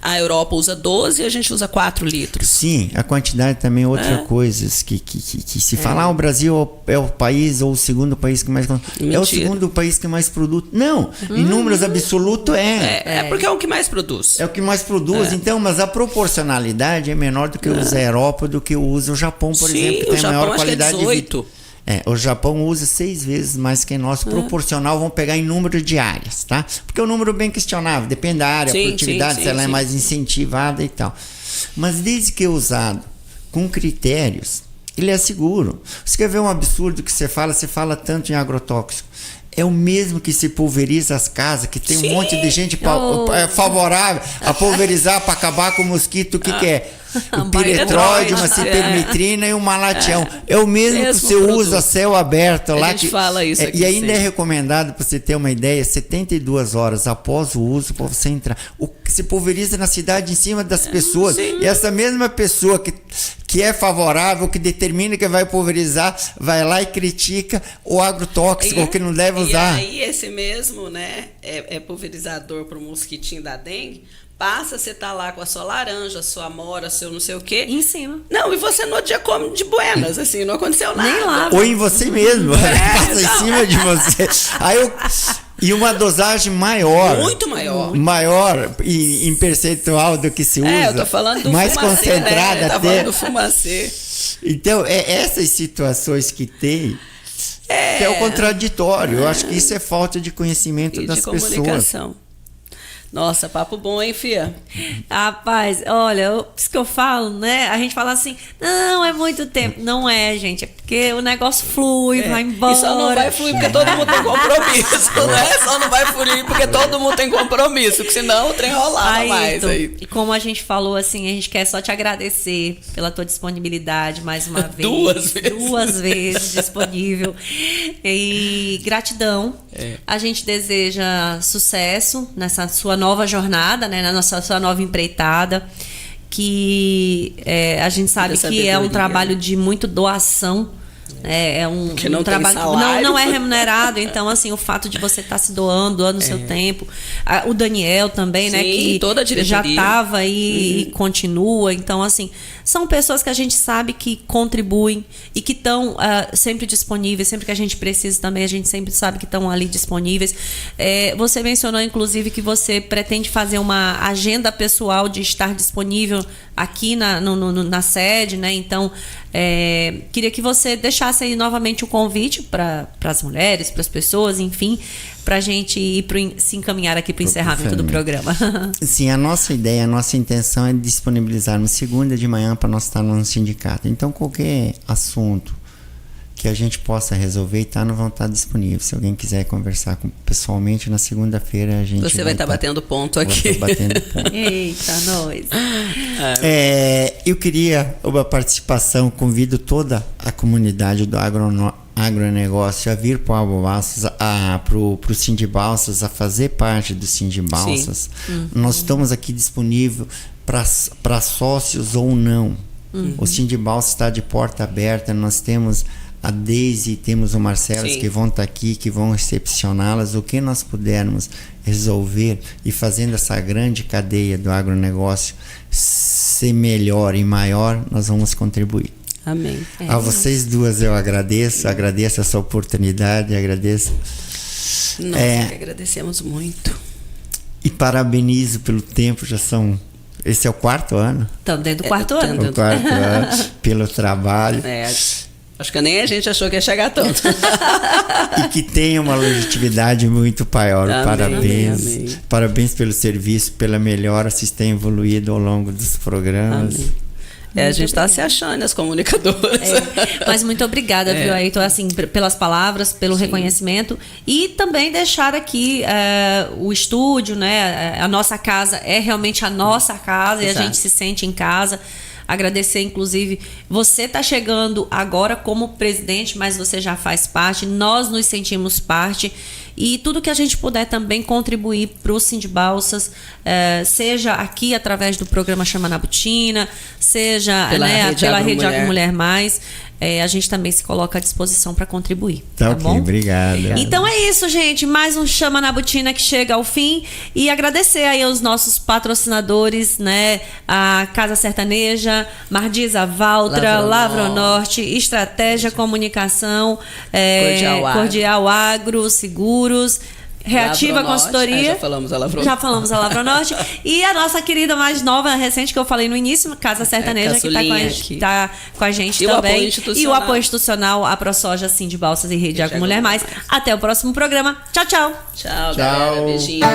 a Europa usa 12, a gente usa 4 litros. Sim, a quantidade também é outra coisa. Que se falar o Brasil é o país ou o segundo país que mais... Mentira. É o segundo país que mais produz. Não, em números absolutos é porque é o que mais produz. É o que mais produz, então, mas a proporcionalidade é menor do que usa a Europa, do que usa o Japão, por exemplo, que tem a maior qualidade de vida. O Japão usa 6 vezes mais que nós, proporcional, vamos pegar em número de áreas, tá? Porque é um número bem questionável, depende da área, a produtividade, se ela é mais incentivada e tal. Mas desde que é usado com critérios, ele é seguro. Você quer ver um absurdo que você fala tanto em agrotóxico. É o mesmo que se pulveriza as casas, que tem um monte de gente favorável a pulverizar para acabar com o mosquito. O que é? O piretróide, uma cipermetrina e um malatião. É o mesmo que você usa céu aberto lá. A gente fala isso aqui. E ainda é recomendado, para você ter uma ideia, 72 horas após o uso, para você entrar. O que se pulveriza na cidade em cima das pessoas. E essa mesma pessoa que é favorável, que determina que vai pulverizar, vai lá e critica o agrotóxico, que não deve usar. E aí esse mesmo, né, é pulverizador para o mosquitinho da dengue. Passa, você tá lá com a sua laranja, a sua amora, seu não sei o quê. Em cima. Não, e você no outro dia come de buenas, assim, não aconteceu nada. Nem lava. Ou em você mesmo. Passa em cima de você. E uma dosagem maior. Muito maior. Maior em percentual do que se usa. Eu tô falando do mais fumacê, concentrada, né? até. Tá falando do fumacê. Então, essas situações que tem... É o contraditório. Eu acho que isso é falta de conhecimento das pessoas. Nossa, papo bom, hein, Fia? Rapaz, olha, isso que eu falo, né? A gente fala assim, não, é muito tempo. Não é, gente, é porque o negócio flui, vai embora. E só não vai fluir porque todo mundo tem compromisso, né? Só não vai fluir porque todo mundo tem compromisso, porque senão o trem rolava mais. Aí. E como a gente falou, assim, a gente quer só te agradecer pela tua disponibilidade mais uma vez. 2 vezes. 2 vezes disponível. E gratidão. A gente deseja sucesso nessa sua nova jornada, né, na sua nova empreitada, que a gente sabe que é um trabalho de muito doação, é um trabalho que não é remunerado, então assim, o fato de você estar se doando o seu tempo, o Daniel também, né, que toda a já estava aí e continua, então assim, são pessoas que a gente sabe que contribuem e que estão sempre disponíveis, sempre que a gente precisa também, a gente sempre sabe que estão ali disponíveis. Você mencionou, inclusive, que você pretende fazer uma agenda pessoal de estar disponível aqui na sede, né? Então, queria que você deixasse aí novamente o convite para as mulheres, para as pessoas, enfim, para a gente se encaminhar aqui para o encerramento do programa. Sim, a nossa ideia, a nossa intenção é disponibilizarmos segunda de manhã para nós estar no sindicato. Então, qualquer assunto que a gente possa resolver, nós vamos estar disponíveis. Se alguém quiser conversar pessoalmente na segunda-feira, a gente vai estar batendo ponto aqui. Batendo ponto. Eita, nós. Eu queria uma participação, convido toda a comunidade do agronegócio a vir para o Agrobalsas, para o Sindibalsas, a fazer parte do Sindibalsas. Nós estamos aqui disponíveis para sócios ou não. O Sindibalsa está de porta aberta. Nós temos a Deise, temos o Marcelo, que vão estar aqui, que vão recepcioná-las. O que nós pudermos resolver e fazendo essa grande cadeia do agronegócio ser melhor e maior, nós vamos contribuir. Amém. A vocês duas eu agradeço essa oportunidade, agradeço. Nós que agradecemos muito. E parabenizo pelo tempo, esse é o 4º ano? Estamos dentro do 4º ano. O 4º ano, pelo trabalho. Acho que nem a gente achou que ia chegar tanto. E que tenha uma longevidade muito maior. Amém, parabéns. amém. Parabéns pelo serviço, pela melhora, vocês têm evoluído ao longo dos programas. Amém. A gente está se achando as comunicadoras. Mas muito obrigada, viu, Ayrton, assim, pelas palavras, pelo reconhecimento, e também deixar aqui o estúdio, né? A nossa casa é realmente a nossa casa. Exato. E a gente se sente em casa. Agradecer, inclusive, você está chegando agora como presidente, mas você já faz parte, nós nos sentimos parte, e tudo que a gente puder também contribuir para o Sindibalsas, seja aqui através do programa Chama na Botina, seja pela Rede Agro Mulher Mais, a gente também se coloca à disposição para contribuir. Tá ok, bom? Obrigada. Então é isso, gente. Mais um Chama na Botina que chega ao fim. E agradecer aí aos nossos patrocinadores, né? A Casa Sertaneja, Mardiza Valtra, Lavronorte, Estratégia Comunicação, Cordial Agro, Seguros, Reativa Consultoria. Já falamos a Lavronorte. E a nossa querida mais nova, recente, que eu falei no início, Casa Sertaneja, que tá com a gente também. E o apoio institucional, a ProSoja, Sindibalsas e Rede Agro Mulher Mais. Até o próximo programa. Tchau, tchau. Tchau, galera. Beijinho.